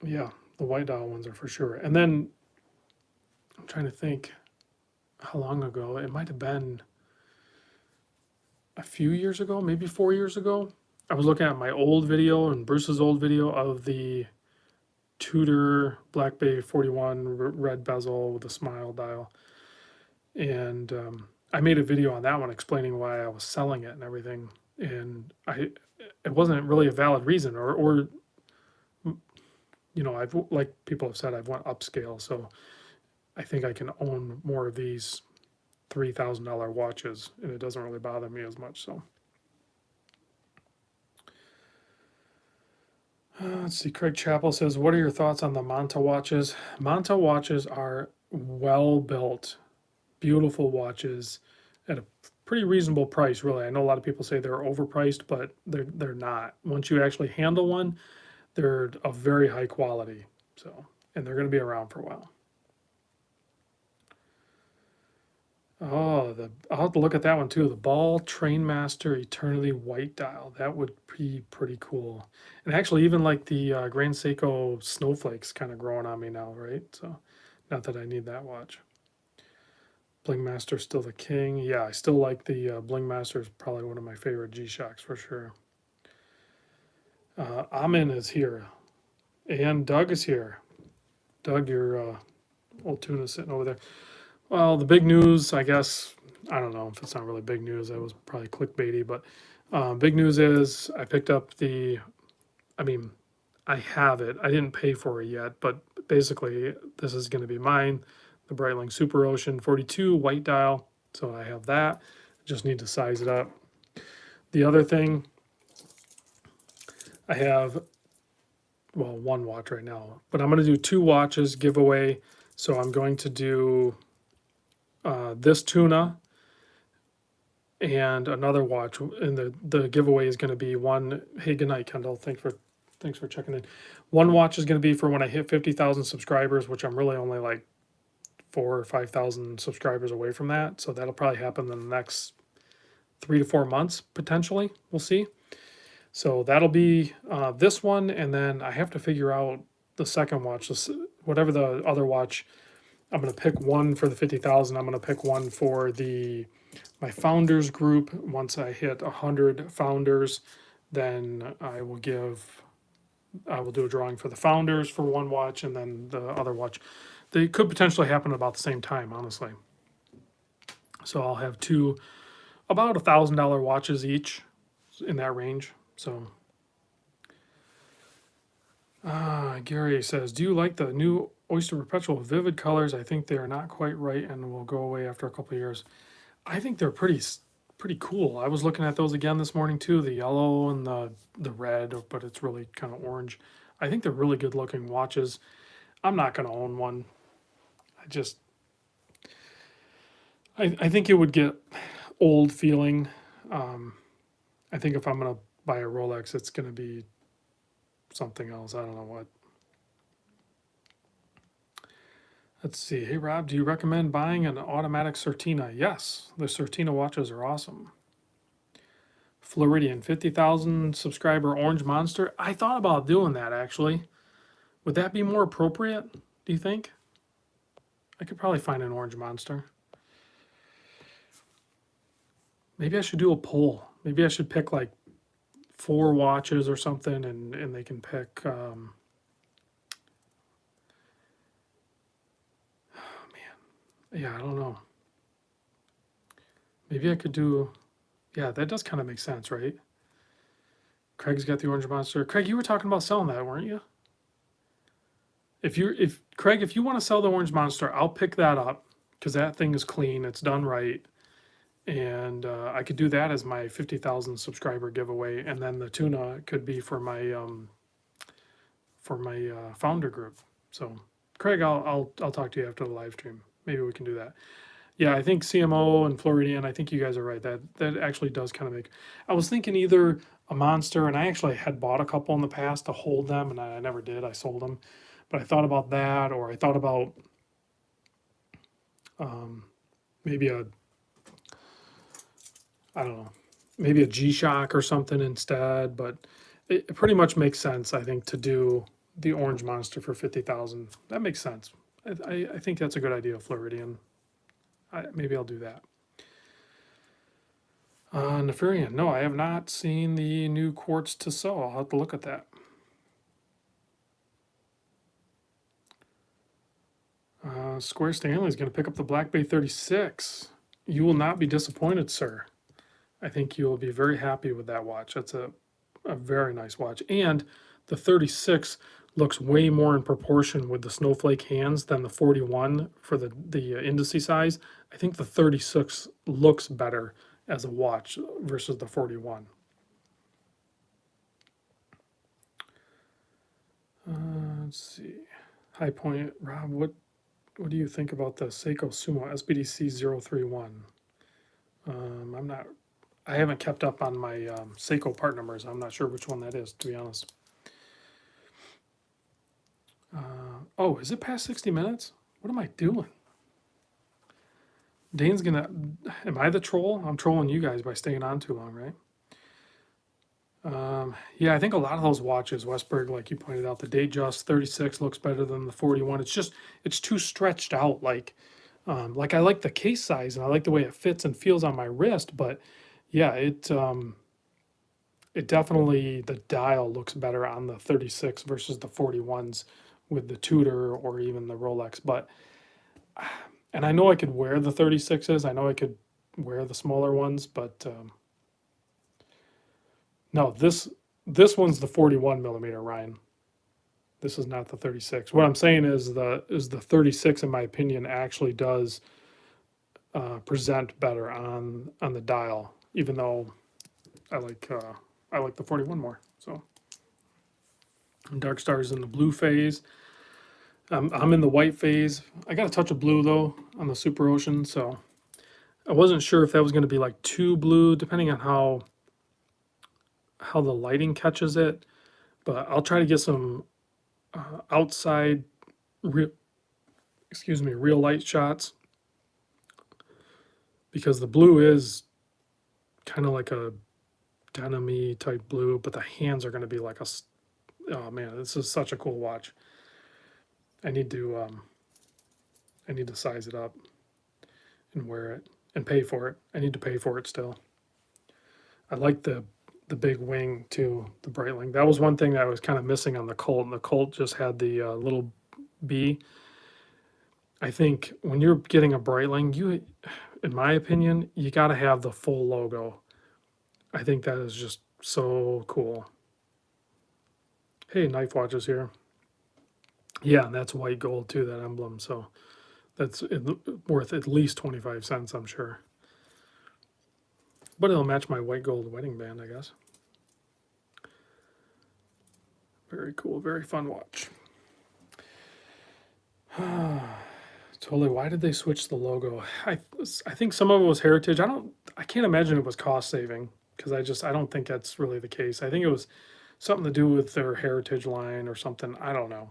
yeah, the white dial ones are for sure. And then I'm trying to think how long ago. It might have been a few years ago, maybe 4 years ago. I was looking at my old video and Bruce's old video of the Tudor Black Bay 41 red bezel with a smile dial. And I made a video on that one explaining why I was selling it and everything. And it wasn't really a valid reason, or you know, I've, like people have said, I've went upscale, so I think I can own more of these $3,000 watches, and it doesn't really bother me as much. So let's see. Craig Chappell says, "What are your thoughts on the Monta watches?" Monta watches are well built, beautiful watches at a pretty reasonable price. Really, I know a lot of people say they're overpriced, but they're not. Once you actually handle one, they're of very high quality. So, and they're going to be around for a while. Oh, I'll have to look at that one too. The Ball Trainmaster Eternity White Dial. That would be pretty cool. And actually, even like the Grand Seiko snowflakes kind of growing on me now, right? So, not that I need that watch. Bling Master still the king. Yeah, I still like the Bling Master. Is probably one of my favorite G-Shocks for sure. Amin is here, and Doug is here. Doug, your old Tuna sitting over there. Well, the big news, I guess, I don't know if it's not really big news. That was probably clickbaity, but big news is I picked up I mean, I have it. I didn't pay for it yet, but basically this is going to be mine. The Breitling Superocean 42 white dial. So I have that. Just need to size it up. The other thing, I have, well, one watch right now, but I'm going to do 2 watches giveaway. So I'm going to do this Tuna and another watch, and the giveaway is going to be one. Hey, good night, Kendall. Thanks for checking in. One watch is going to be for when I hit 50,000 subscribers, which I'm really only like 4,000 or 5,000 subscribers away from that. So that'll probably happen in the next 3 to 4 months potentially. We'll see. So that'll be this one, and then I have to figure out the second watch, whatever the other watch. I'm going to pick one for the 50,000. I'm going to pick one for my founders group. Once I hit 100 founders, then I will do a drawing for the founders for one watch, and then the other watch. They could potentially happen about the same time, honestly. So I'll have 2 about $1,000 watches each in that range. So Gary says, "Do you like the new Oyster Perpetual vivid colors? I think they are not quite right and will go away after a couple of years." I think they're pretty cool. I was looking at those again this morning too, the yellow and the red, but it's really kind of orange. I think they're really good looking watches. I'm not going to own one. I think it would get old feeling. I think if I'm going to buy a Rolex, it's going to be something else. I don't know what. Let's see. Hey, Rob, do you recommend buying an automatic Certina? Yes, the Certina watches are awesome. Floridian, 50,000 subscriber Orange Monster. I thought about doing that, actually. Would that be more appropriate, do you think? I could probably find an orange monster. Maybe I should do a poll. Maybe I should pick like 4 watches or something, and they can pick. Yeah, I don't know. Maybe I could do. Yeah, that does kind of make sense, right? Craig's got the orange monster. Craig, you were talking about selling that, weren't you? If Craig, if you want to sell the orange monster, I'll pick that up because that thing is clean. It's done right, and I could do that as my 50,000 subscriber giveaway, and then the tuna could be for my founder group. So, Craig, I'll talk to you after the live stream. Maybe we can do that. Yeah, I think CMO and Floridian. I think you guys are right. That actually does kind of make. I was thinking either a monster, and I actually had bought a couple in the past to hold them, and I never did. I sold them, but I thought about that, or I thought about maybe I don't know, maybe a G-Shock or something instead. But it pretty much makes sense, I think, to do the orange monster for 50,000. That makes sense. I think that's a good idea, Floridian. Maybe I'll do that. Nefarian, no, I have not seen the new quartz to sew. I'll have to look at that. Square Stanley is going to pick up the Black Bay 36. You will not be disappointed, sir. I think you will be very happy with that watch. That's a very nice watch. And the 36 looks way more in proportion with the snowflake hands than the 41 for the indice size. I think the 36 looks better as a watch versus the 41. Let's see. High Point, Rob, what do you think about the Seiko Sumo SBDC 031? I haven't kept up on my Seiko part numbers. I'm not sure which one that is, to be honest. Oh, is it past 60 minutes? What am I doing? Dane's gonna. Am I the troll? I'm trolling you guys by staying on too long, right? Yeah, I think a lot of those watches, Westberg, like you pointed out, the Datejust 36 looks better than the 41. It's too stretched out. Like I like the case size and I like the way it fits and feels on my wrist, but yeah, it definitely, the dial looks better on the 36 versus the 41s with the Tudor or even the Rolex. But and I know I could wear the 36s. I know I could wear the smaller ones, but no, this one's the 41 millimeter, Ryan. This is not the 36. What I'm saying is the 36, in my opinion, actually does present better on the dial, even though I like the 41 more. So Dark Star's in the blue phase. I'm in the white phase. I got a touch of blue though on the Superocean, so I wasn't sure if that was going to be like too blue, depending on how the lighting catches it. But I'll try to get some outside real light shots, because the blue is kind of like a denim-y type blue, but the hands are going to be like oh man, this is such a cool watch. I need to size it up and wear it and pay for it. I need to pay for it still. I like the big wing too, the Breitling. That was one thing that I was kind of missing on the Colt, and the Colt just had the little B. I think when you're getting a Breitling, in my opinion, you got to have the full logo. I think that is just so cool. Hey, Knife Watches here. Yeah, and that's white gold too, that emblem. So that's worth at least 25 cents, I'm sure. But it'll match my white gold wedding band, I guess. Very cool, very fun watch. Totally. Why did they switch the logo? I think some of it was heritage. I can't imagine it was cost saving, because I don't think that's really the case. I think it was something to do with their heritage line or something. I don't know.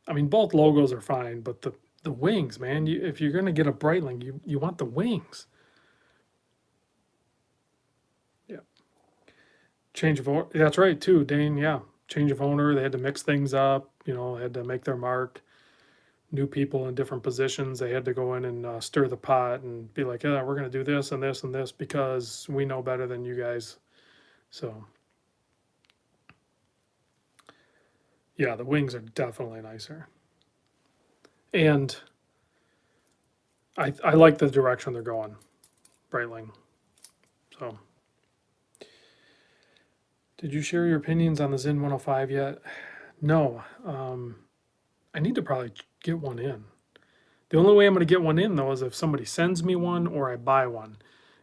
I mean, both logos are fine, but the wings, man. If you're gonna get a Breitling, you want the wings. Yeah. Change of owner. That's right too, Dane. Yeah. Change of owner. They had to mix things up. Had to make their mark. new people in different positions. They had to go in and stir the pot and be like, yeah, we're going to do this and this and this because we know better than you guys. So, yeah, the wings are definitely nicer. And I like the direction they're going, Breitling. So, did you share your opinions on the Zinn 105 yet? No. I need to probably get one in. The only way I'm going to get one in, though, is if somebody sends me one or I buy one.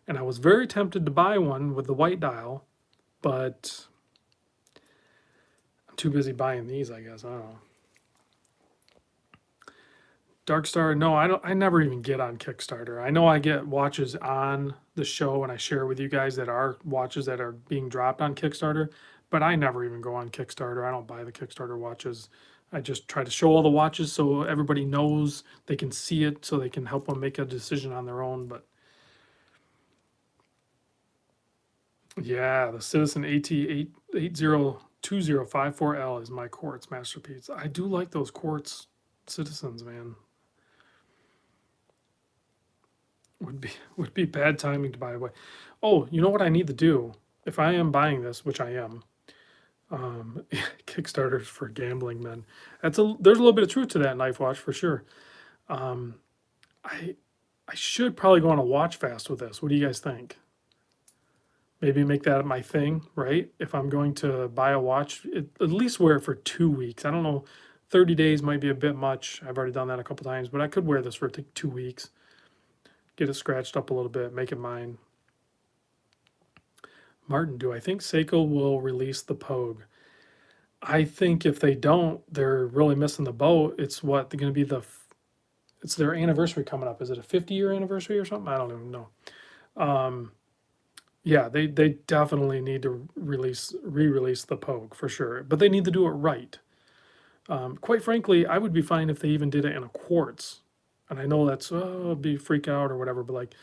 And I was very tempted to buy one with the white dial, but I'm too busy buying these, I guess. I don't know. Dark Star, no, I don't. I never even get on Kickstarter. I know I get watches on the show and I share with you guys that are watches that are being dropped on Kickstarter, but I never even go on Kickstarter. I don't buy the Kickstarter watches. I just try to show all the watches so everybody knows, they can see it, so they can help them make a decision on their own. But yeah, the Citizen AT802054L is my quartz masterpiece. I do like those quartz Citizens, man. Would be bad timing to buy away. Oh, you know what I need to do if I am buying this, which I am. Kickstarters for gambling men. There's a little bit of truth to that, Knife Watch, for sure. Um, I should probably go on a watch fast with this. What do you guys think? Maybe make that my thing, right? If I'm going to buy a watch, at least wear it for 2 weeks. I don't know, 30 days might be a bit much. I've already done that a couple times, but I could wear this for 2 weeks. Get it scratched up a little bit, make it mine. Martin, do I think Seiko will release the Pogue? I think if they don't, they're really missing the boat. It's what they're going to be it's their anniversary coming up. Is it a 50-year anniversary or something? I don't even know. Yeah, they definitely need to re-release the Pogue for sure, but they need to do it right. Quite frankly, I would be fine if they even did it in a quartz. And I know that's be freak out or whatever, but like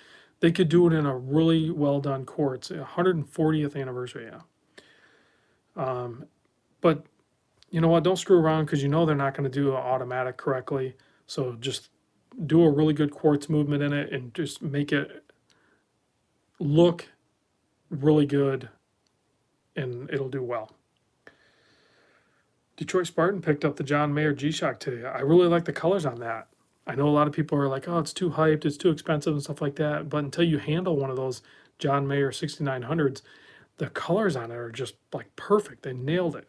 they could do it in a really well done quartz, 140th anniversary, yeah. But you know what? Don't screw around because you know they're not going to do an automatic correctly. So just do a really good quartz movement in it and just make it look really good, and it'll do well. Detroit Spartan picked up the John Mayer G-Shock today. I really like the colors on that. I know a lot of people are like, oh, it's too hyped, it's too expensive and stuff like that. But until you handle one of those John Mayer 6900s, the colors on it are just like perfect. They nailed it.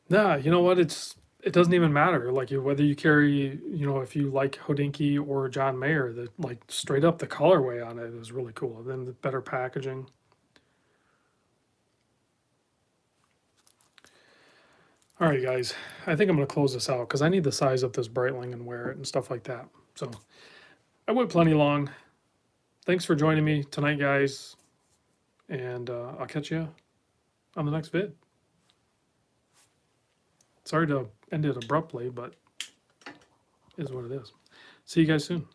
Nah, you know what? It doesn't even matter. Like whether you carry, if you like Hodinkee or John Mayer, like straight up the colorway on it is really cool. And then the better packaging. All right, guys. I think I'm going to close this out because I need to size up this Breitling and wear it and stuff like that. So I went plenty long. Thanks for joining me tonight, guys. And I'll catch you on the next vid. Sorry to end it abruptly, but it is what it is. See you guys soon.